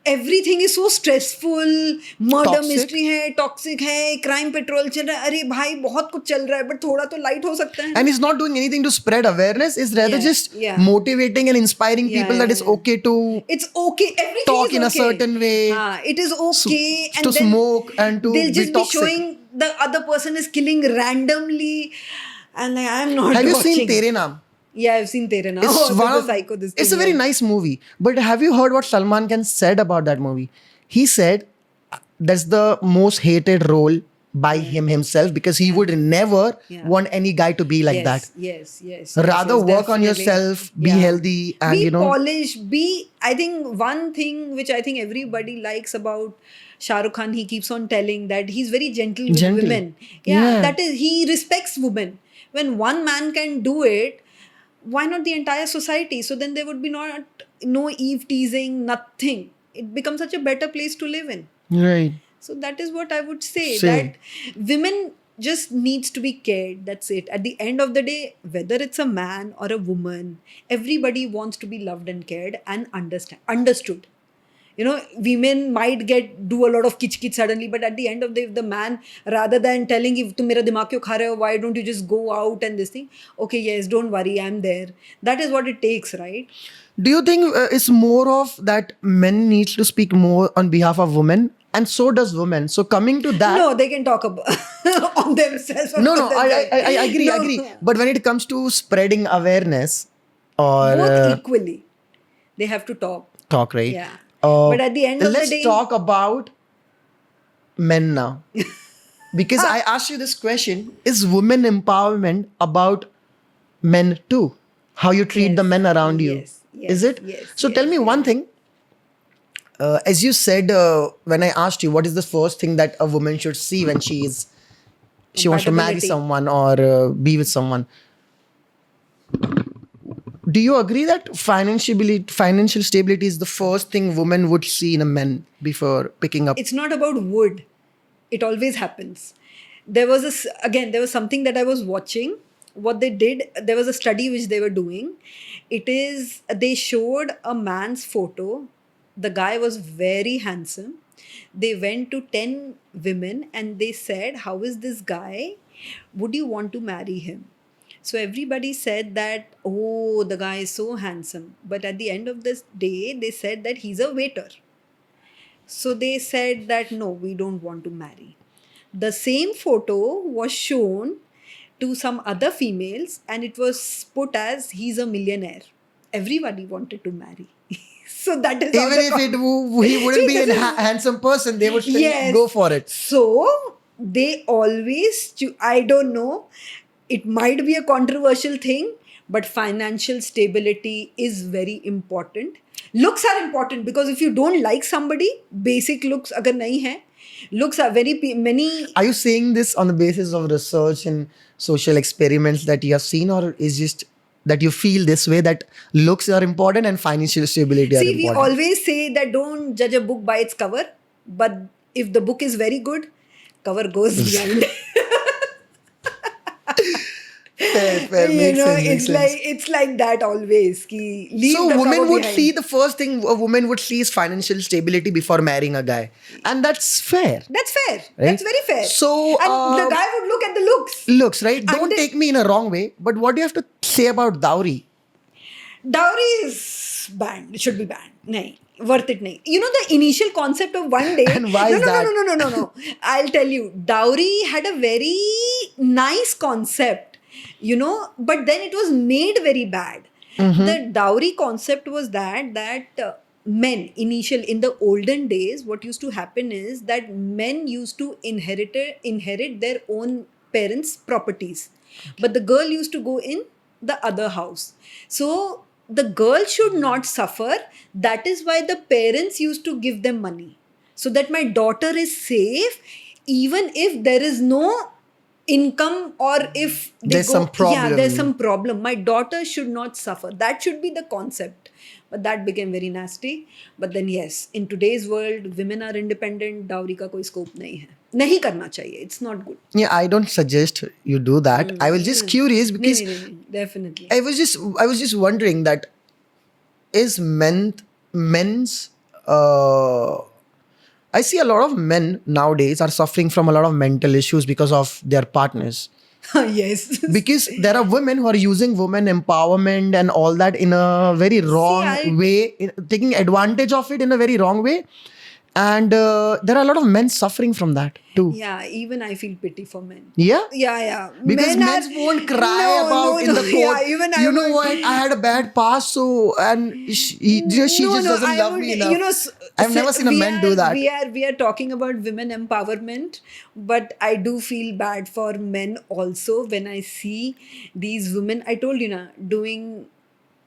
Everything is so stressful. Murder Toxic. mystery है, toxic है, crime patrol चल रहा है. अरे भाई बहुत कुछ चल रहा है, but थोड़ा तो light हो सकता है. and he's not doing anything to spread awareness. It's rather Yeah, just yeah. motivating and inspiring Yeah, people yeah, that it's yeah. okay to It's okay. Everything talk is in a okay. certain way. It is okay. to smoke and to they'll be just be toxic. showing the other person is killing randomly, and like I'm not. Have you watching. seen Tere Naam? Yeah, I've seen Tere Naam. It's Oh, one the of- psycho. This it's a thing, very yeah. nice movie. But have you heard what Salman Khan said about that movie? He said that's the most hated role by him himself because he would never Yeah. want any guy to be like yes, that. Yes. Rather work on definitely. yourself, be healthy, and be polished. polished. I think one thing which I think everybody likes about Shah Rukh Khan, he keeps on telling that he's very gentle with Gentle. women. Yeah. That is, he respects women. When one man can do it, why not the entire society? So then there would be no eve teasing, nothing. It becomes such a better place to live in. Right. So that is what I would say, Same. that women just needs to be cared. That's it. At the end of the day, whether it's a man or a woman, everybody wants to be loved and cared and understood. Women might do a lot of kich suddenly, but at the end of the man, rather than telling if tum mera dimag kyun kha rahe ho, why don't you just go out and this thing? Okay, yes, don't worry, I'm there. That is what it takes, right? Do you think it's more of that men needs to speak more on behalf of women, and so does women? So coming to that, No, they can talk about on themselves. or no, on I themselves. agree, No. I agree. But when it comes to spreading awareness or Both equally, they have to talk. right? Yeah. But at the end of the let's day- talk about men now. Because I asked you this question: is women empowerment about men too? How you treat the Yes, men around you? yes, yes, Is it? yes, So tell yes, me one thing. As you said, when I asked you, what is the first thing that a woman should see when she wants to marry Compatibility. someone or be with someone? Do you agree that financial stability is the first thing women would see in a man before picking up? It's not about wood. It always happens. There was something that I was watching. What they did, there was a study which they were doing. They showed a man's photo. The guy was very handsome. They went to 10 women and they said, how is this guy? Would you want to marry him? So everybody said that, oh, the guy is so handsome. But at the end of this day, they said that he's a waiter. So they said that, no, we don't want to marry. The same photo was shown to some other females and it was put as he's a millionaire. Everybody wanted to marry. So that is how Even the if he wouldn't be a handsome person, they would still Yes. go for it. So they always, I don't know, it might be a controversial thing, but financial stability is very important. Looks are important because if you don't like somebody, basic looks अगर नहीं है, looks are many. Are you saying this on the basis of research and social experiments that you have seen, or is just that you feel this way that looks are important and financial stability are See, we important? always say that don't judge a book by its cover, but if the book is very good, cover goes behind. Fair, You makes know, sense, makes sense. it's like that always. Ki leave So the women cover would behind. see, the first thing a woman would see is financial stability before marrying a guy, and that's fair. That's fair. Right? That's very fair. So, and the guy would look at the looks. Looks, right? Don't Until- take me in a wrong way, but what do you have to say about dowry? Dowry is banned. It should be banned. Nahi, worth it nahi. You know the initial concept of one day. And why no, is no, that? No, no, no, no, no, no. I'll tell you. Dowry had a very nice concept, you know, but then it was made very bad. The dowry concept was that men in the olden days, what used to happen is that men used to inherit their own parents' properties, but the girl used to go in the other house. So the girl should not suffer. That is why the parents used to give them money so that my daughter is safe, even if there is no income or if they There's go, some problem. Yeah, there's some problem. My daughter should not suffer. That should be the concept. But that became very nasty. But then yes, in today's world, women are independent. Dowry का कोई scope नहीं है. नहीं करना चाहिए. It's not good. Yeah, I don't suggest you do that. I was just curious because नहीं, definitely. I was just wondering that is men's I see a lot of men nowadays are suffering from a lot of mental issues because of their partners. Yes. Because there are women who are using women empowerment and all that in a very wrong way, taking advantage of it in a very wrong way. And there are a lot of men suffering from that too. Yeah, even I feel pity for men. Yeah? Yeah. Because men are- won't cry No, about in the court. Yeah, even you I know would- what? I had a bad past, so and she just doesn't I love would- me enough. You know, I've never seen a man do that. We are talking about women empowerment, but I do feel bad for men also when I see these women. I told you na, doing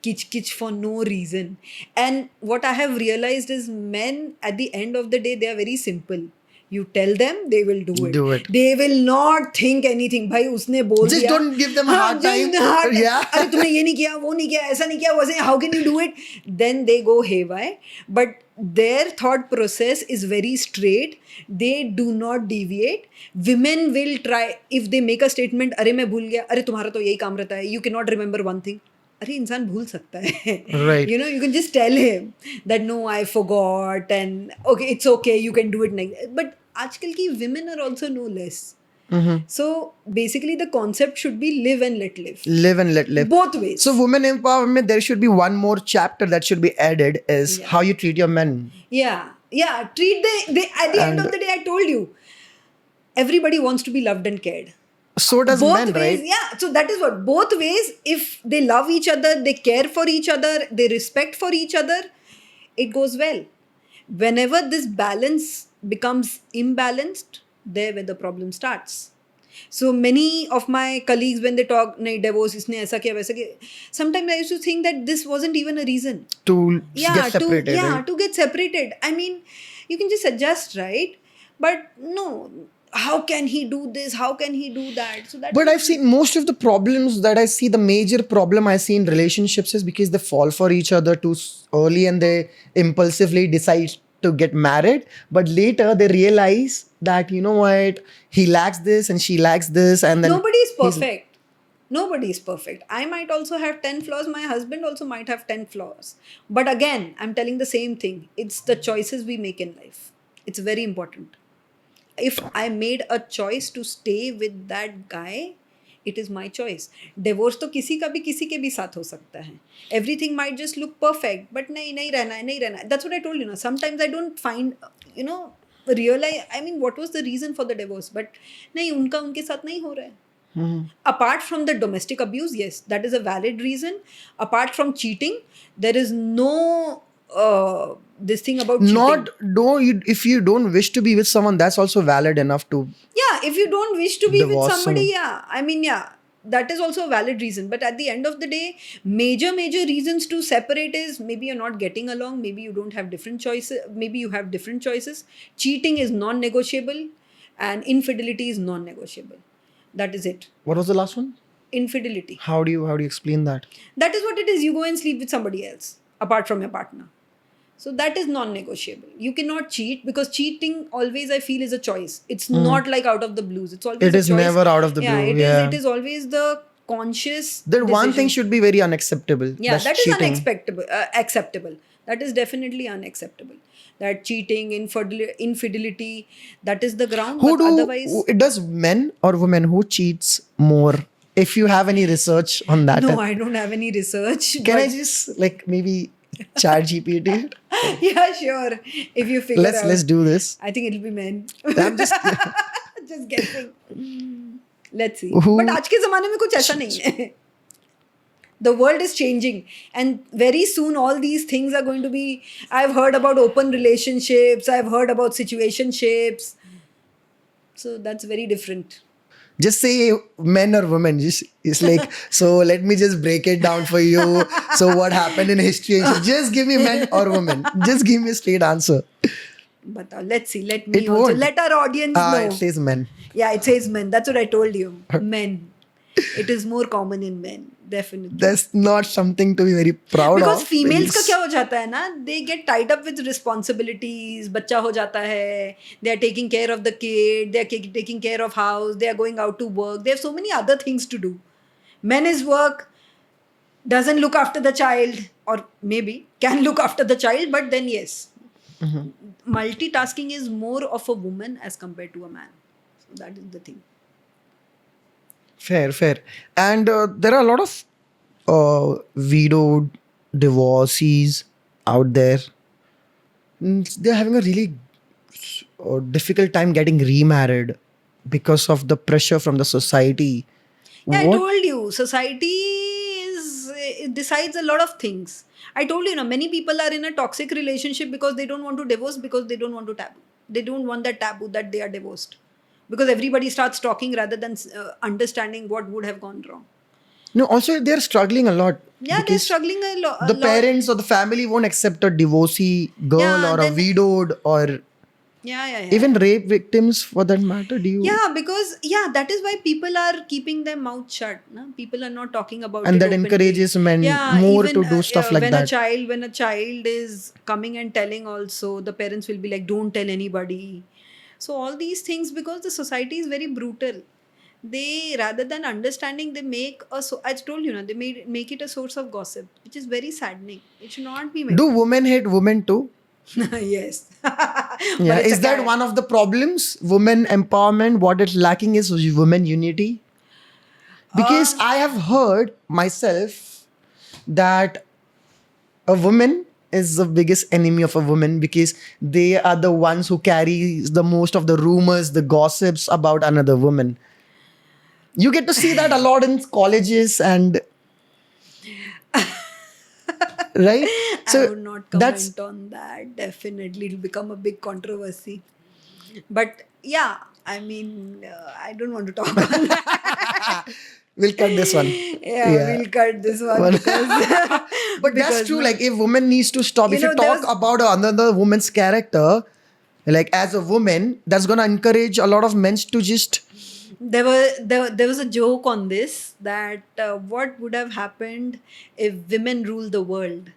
kitch for no reason. And what I have realized is men at the end of the day, they are very simple. You tell them, they will do it. Do it. They will not think anything. भाई उसने बोल Just दिया. don't give them a hard just time. hard time. Yeah. अरे तुमने ये नहीं किया, वो नहीं किया, ऐसा नहीं किया, वैसे how can you do it? Then they go haywire. But their thought process is very straight. They do not deviate. Women will try, if they make a statement, अरे मैं भूल गया, अरे तुम्हारा तो यही काम रहता है, you cannot remember one thing. अरे इंसान भूल सकता है. Right. You know, you can just tell him that no, I forgot and okay, it's okay, you can do it next. But आजकल की women are also no less. So basically the concept should be live and let live. Live and let live. Both ways. So women empowerment, there should be one more chapter that should be added is how you treat your men. Yeah. Treat they at the end of the day, I told you, everybody wants to be loved and cared. So does Both men, ways, right? yeah. So that is what both ways. If they love each other, they care for each other, they respect for each other, it goes well. Whenever this balance becomes imbalanced, there where the problem starts. So many of my colleagues, when they talk, nahi divorce, isne aisa kiya, waisa kiya. Sometimes I used to think that this wasn't even a reason. To get separated. right? To get separated. I mean, you can just adjust, right? But no, how can he do this? How can he do that? So that. But I've seen most of the problems that I see, the major problem I see in relationships is because they fall for each other too early and they impulsively decide to get married. But later they realize that, you know what, he lacks this and she lacks this. And then Nobody is perfect. Nobody is perfect. I might also have 10 flaws. My husband also might have 10 flaws. But again, I'm telling the same thing. It's the choices we make in life. It's very important. If I made a choice to stay with that guy, it is my choice. Divorce तो किसी का भी किसी के भी साथ हो सकता है. Everything might just look perfect, but नहीं रहना है. That's what I told you. ना. Sometimes I don't find, realize. I mean, what was the reason for the divorce? But नहीं उनका उनके साथ नहीं हो रहा है. Apart from the domestic abuse, yes, that is a valid reason. Apart from cheating, there is no this thing about cheating. if you don't wish to be with someone, that's also valid enough to. Yeah, if you don't wish to be with Divorce somebody, someone. yeah. I mean, yeah. that is also a valid reason. But at the end of the day, major reasons to separate is maybe you're not getting along, maybe you don't have different choices, maybe you have different choices. Cheating is non-negotiable, and infidelity is non-negotiable. That is it. What was the last one? Infidelity. How do you explain that? That is what it is. You go and sleep with somebody else apart from your partner. So that is non-negotiable. You cannot cheat, because cheating always, I feel, is a choice. It's not like out of the blues. It's always It a is choice. never out of the Yeah, blue. it Yeah. is. It is always the conscious. That one decision. thing should be very unacceptable. Yeah, That's that is cheating. unacceptable. Acceptable. That is definitely unacceptable. That cheating, infidelity, that is the ground. Who but do otherwise, it does men or women who cheats more? If you have any research on that, no, I don't have any research. can I but- just like maybe chat GPT it? Yeah, sure. If you figure out. Let's do this. I think it'll be men. I'm just Just guessing. Let's see. Who- But आज के ज़माने में कुछ ऐसा नहीं है. The world is changing, and very soon all these things are going to be. I've heard about open relationships. I've heard about situationships. So that's very different. just say men or women. Just it's like so. Let me just break it down for you. So what happened in history? Just give me men or women. Just give me a straight answer. But let's see. Let me It also won't. let our audience know. It says men. Yeah, it says men. That's what I told you. Men. It is more common in men. Definitely. That's not something to be very proud Because of. females का Please. क्या हो जाता है ना, they get tied up with responsibilities. बच्चा हो जाता है, they are taking care of the kid, they are taking care of house, they are going out to work, they have so many other things to do. Men is work, doesn't look after the child, or maybe can look after the child, but then yes, multitasking is more of a woman as compared to a man. So that is the thing. Fair. And there are a lot of widowed divorcees out there. They're having a really difficult time getting remarried because of the pressure from the society. Yeah, I What- told you, society it decides a lot of things. I told you, many people are in a toxic relationship because they don't want to divorce, because they don't want to taboo. They don't want that taboo that they are divorced. Because everybody starts talking rather than understanding what would have gone wrong. No, also they're struggling a lot. Yeah, they're because struggling a lot. the parents or the family won't accept a divorcee girl Yeah, or a then- widowed or Yeah. even rape victims for that matter. Do you? Yeah, because that is why people are keeping their mouth shut. No? People are not talking about And it that openly. encourages men more to do stuff like when that. When a child is coming and telling, also the parents will be like, don't tell anybody. So all these things, because the society is very brutal, they, rather than understanding, they make I told you, they make it a source of gossip, which is very saddening. It should not be made. Do women hate women too? Yes. Yeah, is that one of the problems? Women empowerment, what it's lacking is women unity. Because I have heard myself that a woman is the biggest enemy of a woman because they are the ones who carry the most of the rumors, the gossips about another woman. You get to see that a lot in colleges and right? I would not that's comment on that. Definitely, it'll become a big controversy. But yeah, I mean, I don't want to talk on that. we'll cut this one. Yeah, we'll cut this one because. But that's because, true. Like, if woman needs to stop, You if you know, there talk was- about another woman's character, like as a woman, that's gonna encourage a lot of men to just. there was a joke on this, that what would have happened if women rule the world?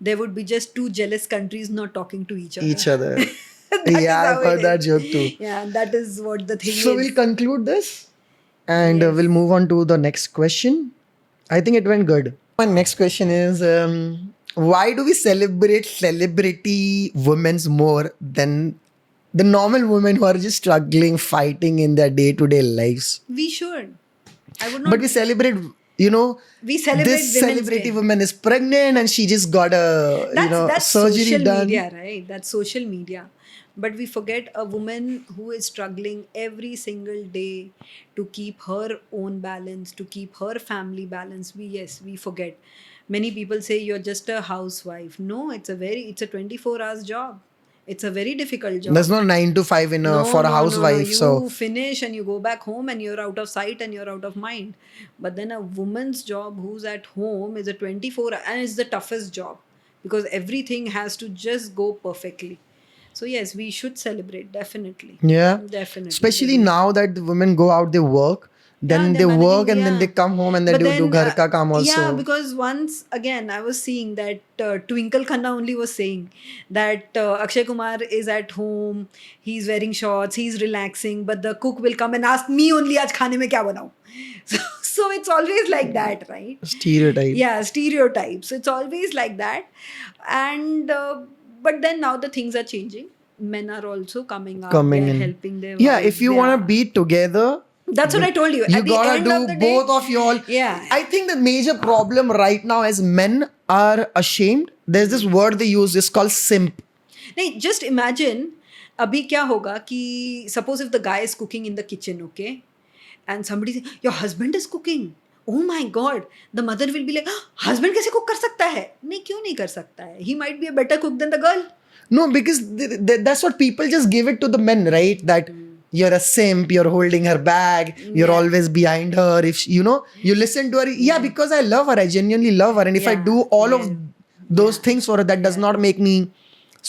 There would be just two jealous countries not talking to each other. Each other. That is Yeah, I've how heard it that is. joke too. Yeah, that is what the thing So is. we'll conclude this, and Yes. we'll move on to the next question. I think it went good. My next question is, why do we celebrate celebrity women's more than the normal women who are just struggling, fighting in their day-to-day lives? We should. I would not. But we celebrate, We celebrate this Women's celebrity Day. woman is pregnant and she just got a That's surgery social done. media, right? That's social media. But we forget a woman who is struggling every single day to keep her own balance, to keep her family balance. We forget. Many people say you're just a housewife. No, it's a 24 hours job. It's a very difficult job. There's no 9 to 5 in No, for a no, no, no. housewife. You So finish and you go back home and you're out of sight and you're out of mind. But then a woman's job who's at home is a 24 and it's the toughest job because everything has to just go perfectly. So yes, we should celebrate definitely. yeah, Definitely. especially now that the women go out, they work, Yeah, then they're they work, managing, and then yeah. they come home and they But do then, ghar ka kaam also. yeah, because once again, I was seeing that Twinkle Khanna only was saying that Akshay Kumar is at home, he's wearing shorts, he's relaxing, but the cook will come and ask me only, "Aaj khane mein kya banao?" So it's always like that, right? Stereotype. Yeah, stereotypes. It's always like that. And but then now the things are changing. Men are also coming up. Coming They're in. helping their Yeah, wives. if you They want are- to be together, That's what I told you. you At the gotta end do of the day, both of y'all. Yeah. I think the major problem right now is men are ashamed. There's this word they use, it's called simp. नहीं, just imagine अभी क्या होगा कि suppose if the guy is cooking in the kitchen, okay, and somebody say, your husband is cooking. Oh my God, the mother will be like, husband कैसे cook कर सकता है? नहीं, क्यों नहीं कर सकता है? He might be a better cook than the girl. No, because that's what people just give it to the men, right? That you're a simp, you're holding her bag, you're Yeah. always behind her. If you know, you listen to her. Yeah, because I love her, I genuinely love her, and if I Yeah, do all of yeah, those yeah, things for her, that does not make me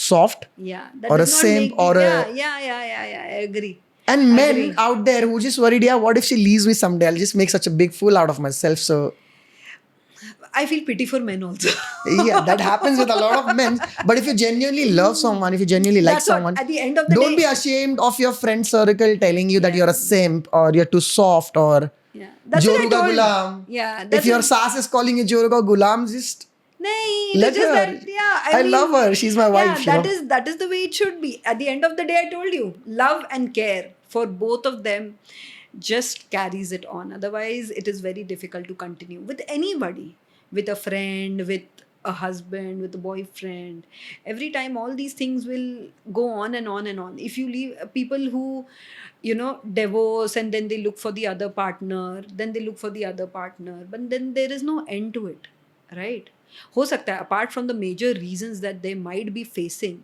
soft Yeah, that or a does not simp make or me, a. yeah, I agree. And men Agree. out there who just worried, yeah, what if she leaves me someday? I'll just make such a big fool out of myself. So I feel pity for men also. yeah, that happens with a lot of men. But if you genuinely love someone, if you genuinely like That's what, someone, at the end of the don't day- be ashamed of your friend circle telling you that you're a simp or you're too soft or Yeah, that's what I Joru ka told. gulam. Yeah, If that's your what- sass is calling you Joru ka gulam, just Nahin, let it's just her. that, yeah, I mean, love her. She's my wife. Yeah, you know? that is the way it should be. At the end of the day, I told you, love and care for both of them just carries it on. Otherwise, it is very difficult to continue with anybody, with a friend, with a husband, with a boyfriend. Every time, all these things will go on and on and on. If you leave people who, divorce and then they look for the other partner, then they look for the other partner, but then there is no end to it, right? हो सकता है apart from the major reasons that they might be facing,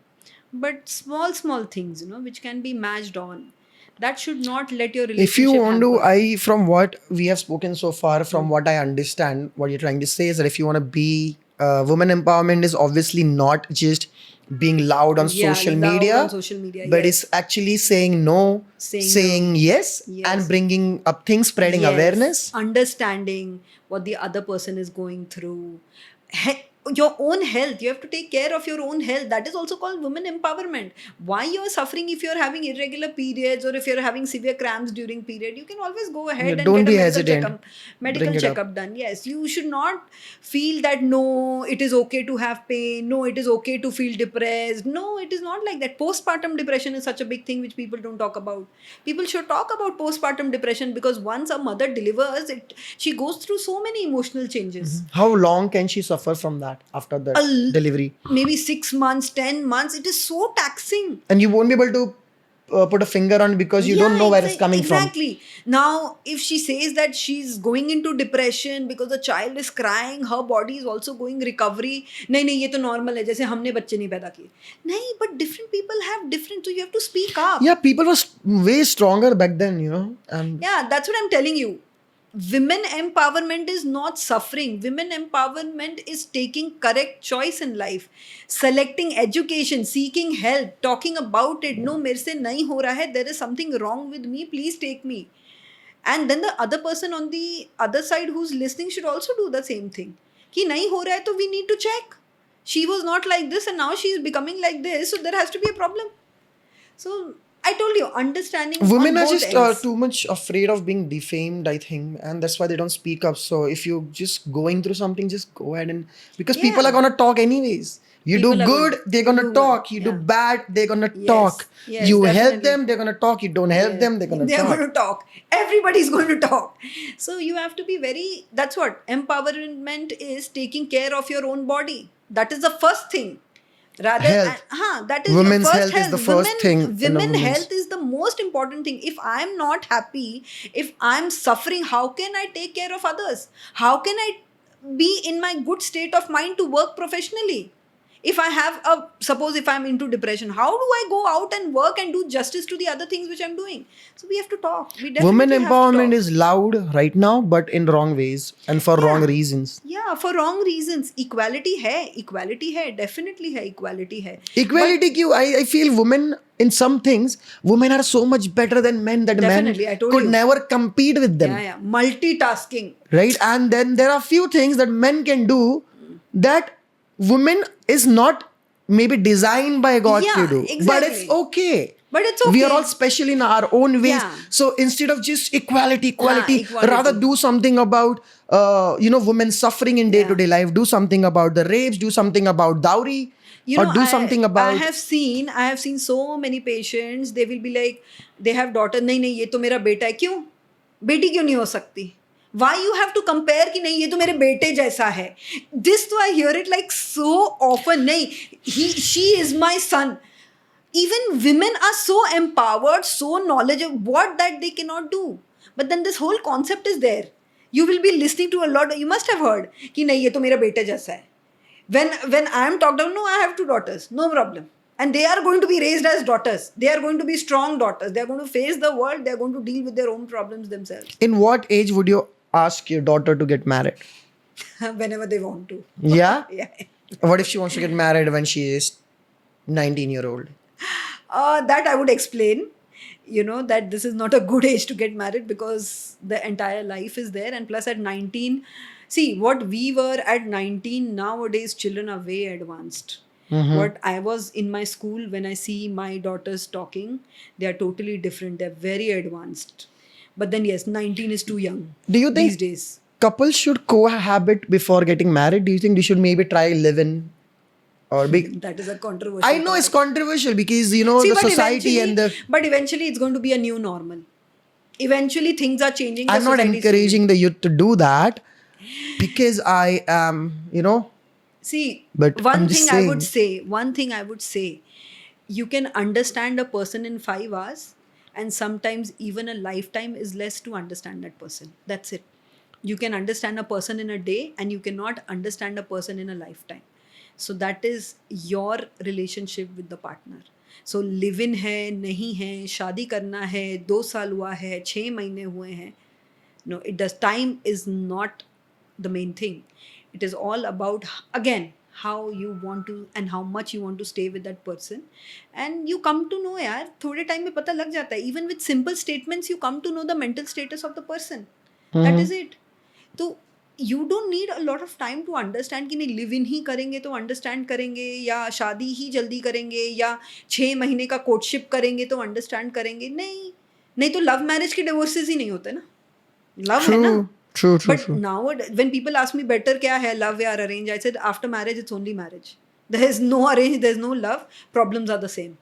but small things, which can be matched on, that should not let your relationship If you want to, hamper. from what we have spoken so far, from what I understand, what you're trying to say is that if you want to be, women empowerment is obviously not just being loud on Yeah, social loud media, on social media, but yes. it's actually saying no, Saying no. yes, Yes. and bringing up things, spreading Yes, awareness. understanding what the other person is going through. Your own health, you have to take care of your own health. That is also called women empowerment. Why you are suffering if you are having irregular periods or if you are having severe cramps during period, you can always go ahead Yeah, and don't get a be medical hesitant. checkup, medical Bring it up. checkup done. Yes, you should not feel that no, it is okay to have pain, no, it is okay to feel depressed. No, it is not like that. Postpartum depression is such a big thing which people don't talk about. People should talk about postpartum depression because once a mother delivers it, she goes through so many emotional changes. How long can she suffer from that after the delivery? Maybe 6 months, 10 months. It is so taxing. And you won't be able to put a finger on it because you don't know where it's coming from. Exactly. Now, if she says that she's going into depression because the child is crying, her body is also going recovery. नहीं नहीं ये तो normal है जैसे हमने बच्चे नहीं पैदा किए. नहीं, but different people have different, so you have to speak up. Yeah, people were way stronger back then, and Yeah, that's what I'm telling you. Women empowerment is not suffering. Women empowerment is taking correct choice in life, selecting education, seeking help, talking about it. No, मेरे से नहीं हो रहा है. There is something wrong with me. Please take me. And then the other person on the other side who's listening should also do the same thing. कि नहीं हो रहा है तो we need to check. She was not like this and now she is becoming like this. So there has to be a problem. So I told you, understanding. women on are both just ends. too much afraid of being defamed, I think, and that's why they don't speak up. So if you're just going through something, just go ahead and because people Yeah. are gonna talk anyways. You People do are good, going- they're gonna do talk. good, You do yeah. bad, they're gonna Yes, talk. yes, You help definitely. them, they're gonna talk. You don't help them, they're gonna talk. going to talk. Everybody's going to talk. So you have to be very. That's what empowerment is: taking care of your own body. That is the first thing. Rather, Health. that is Women's your first health is the first thing in a Women woman's- health is the most important thing. If I'm not happy, if I'm suffering, how can I take care of others? How can I be in my good state of mind to work professionally? If I have suppose if I'm into depression, how do I go out and work and do justice to the other things which I'm doing? So we have to talk. We Women definitely have to empowerment talk. is loud right now, but in wrong ways and for wrong Yeah. reasons. Yeah, for wrong reasons. Equality है, definitely है, equality है. Equality क्यों? I feel women in some things, women are so much better than men that Definitely, I men told could you. never compete with them. Yeah, multitasking. Right? And then there are few things that men can do that women is not maybe designed by God Yeah, to do. But it's exactly. okay. But it's We are okay. all special in our own ways. Yeah. So instead of just equality, Equality. rather do something about women suffering in day-to-day life. Do something about the rapes. Do something about dowry. You Or know, do something I about have seen so many patients. They will be like, they have daughter. नहीं नहीं, ये तो मेरा बेटा है. क्यों? बेटी क्यों नहीं हो सकती? Why you have to compare कि नहीं ये तो मेरे बेटे जैसा है? This तो I hear it like so often. नहीं, she is my son. Even women are so empowered, so knowledgeable, what that they cannot do. But then this whole concept is there. You will be listening to a lot. You must have heard कि नहीं ये तो मेरा बेटा जैसा है. When I am talked about, no, I have 2 daughters, no problem, and they are going to be raised as daughters. They are going to be strong daughters. They are going to face the world. They are going to deal with their own problems themselves. in what age would you ask your daughter to get married? Whenever they want to. Yeah? Yeah. What if she wants to get married when she is 19-year-old? That I would explain, that this is not a good age to get married because the entire life is there. And plus, at 19, see, what we were at 19, nowadays, children are way advanced. What I was in my school, when I see my daughters talking, they are totally different. They're very advanced. But then, yes, 19 is too young. Do you think these days? couples should cohabit before getting married? Do you think they should maybe try live-in or big? That is a controversial. I know it's topic. controversial because the but society and the. But eventually, it's going to be a new normal. Eventually, things are changing. the I'm not society is encouraging the youth to do that because I am, See, But one I'm thing just I would say, you can understand a person in 5 hours, and sometimes even a lifetime is less to understand that person. That's it. You can understand a person in a day, and you cannot understand a person in a lifetime. So that is your relationship with the partner. So live in है, नहीं है, शादी करना है, 2 साल हुआ है, 6 महीने हुए हैं. No, it does. Time is not the main thing. It is all about, again, how you want to and how much you want to stay with that person. And you come to know, यार, थोड़े time में पता लग जाता है. Even with simple statements, you come to know the mental status of the person. That is it. तो you don't need a lot of time to understand कि नहीं live in ही करेंगे तो understand करेंगे, या शादी ही जल्दी करेंगे, या 6 महीने का courtship करेंगे तो understand करेंगे. नहीं तो love marriage के divorces ही नहीं होते ना. Love है ना. True. But now, when people ask me better क्या है, love या arrange, I said after marriage it's only marriage. There is no arrange, there is no love. Problems are the same.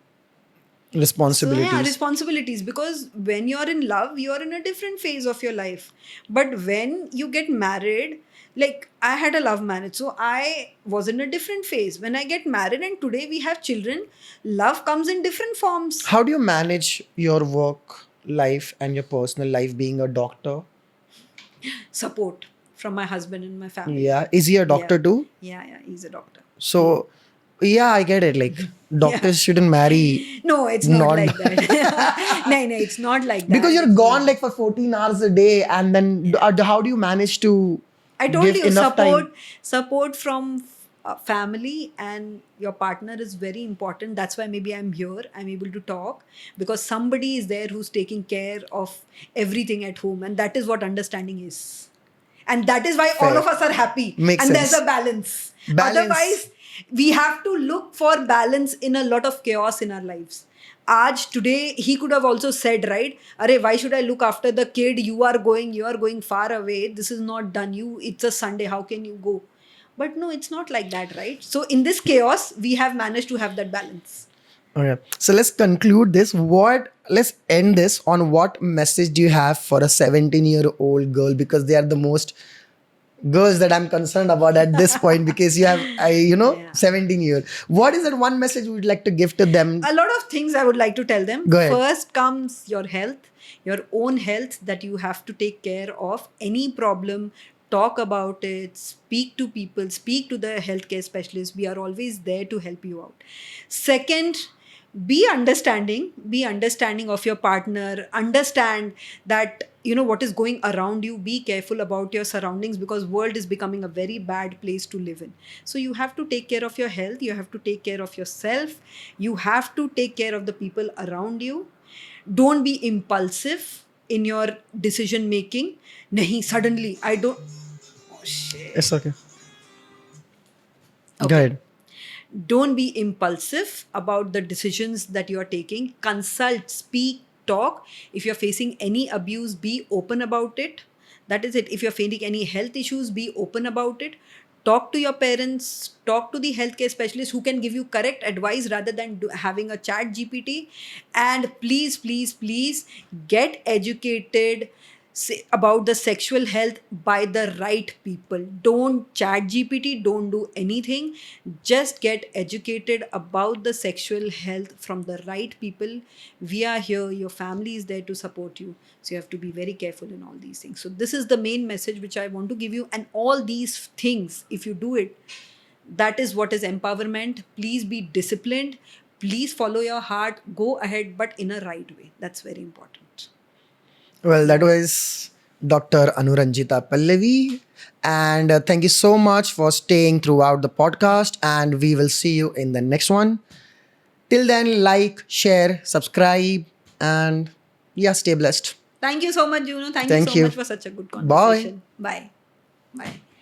Responsibilities. So yeah, responsibilities, because when you're in love, you're in a different phase of your life. But when you get married, like I had a love marriage, so I was in a different phase. When I get married and today we have children, love comes in different forms. How do you manage your work life and your personal life being a doctor? Support from my husband and my family. Yeah. Is he a doctor Yeah. too? Yeah, he's a doctor. So, yeah, I get it. Like, doctors shouldn't marry No, it's not Non- like that. No, it's not like that. because you're gone like for 14 hours a day, and then how do you manage to I told give you, enough time? support from family and your partner is very important. That's why maybe I'm here. I'm able to talk because somebody is there who's taking care of everything at home, and that is what understanding is. And that is why all Fair. of us are happy. Makes and sense. there's a balance. Balance. Otherwise, we have to look for balance in a lot of chaos in our lives. Today, he could have also said, right? Arey, why should I look after the kid? You are going far away. This is not done. It's a Sunday. How can you go? But no, it's not like that, right? So in this chaos, we have managed to have that balance. Okay. So let's conclude this. Let's end this on what message do you have for a 17-year-old girl? Because they are the most girls that I'm concerned about at this point because you have, Yeah. 17 years. What is that one message you would like to give to them? A lot of things I would like to tell them. Go ahead. First comes your health, your own health that you have to take care of. Any problem, talk about it, speak to people, speak to the healthcare specialists. We are always there to help you out. Second, be understanding of your partner. Understand that what is going around you. Be careful about your surroundings, because world is becoming a very bad place to live in. So you have to take care of your health, you have to take care of yourself, you have to take care of the people around you. Don't be impulsive in your decision making. Nahi, suddenly I don't. Oh shit. It's okay. Go Okay. ahead. Don't be impulsive about the decisions that you are taking. Consult, speak, talk. If you're facing any abuse, be open about it. That is it. If you're facing any health issues, be open about it. Talk to your parents, talk to the healthcare specialist who can give you correct advice rather than having a chat GPT. And please, please, please get educated about the sexual health by the right people. Don't chat GPT, don't do anything. Just get educated about the sexual health from the right people. We are here, your family is there to support you. So you have to be very careful in all these things. So this is the main message which I want to give you. And all these things, if you do it, that is what is empowerment. Please be disciplined. Please follow your heart. Go ahead, but in a right way. That's very important. Well, that was Dr. Anuranjita Pallavi. And thank you so much for staying throughout the podcast. And we will see you in the next one. Till then, like, share, subscribe, and yeah, stay blessed. Thank you so much, Juno. Thank you Thank so you. much for such a good Bye. conversation. Bye. Bye.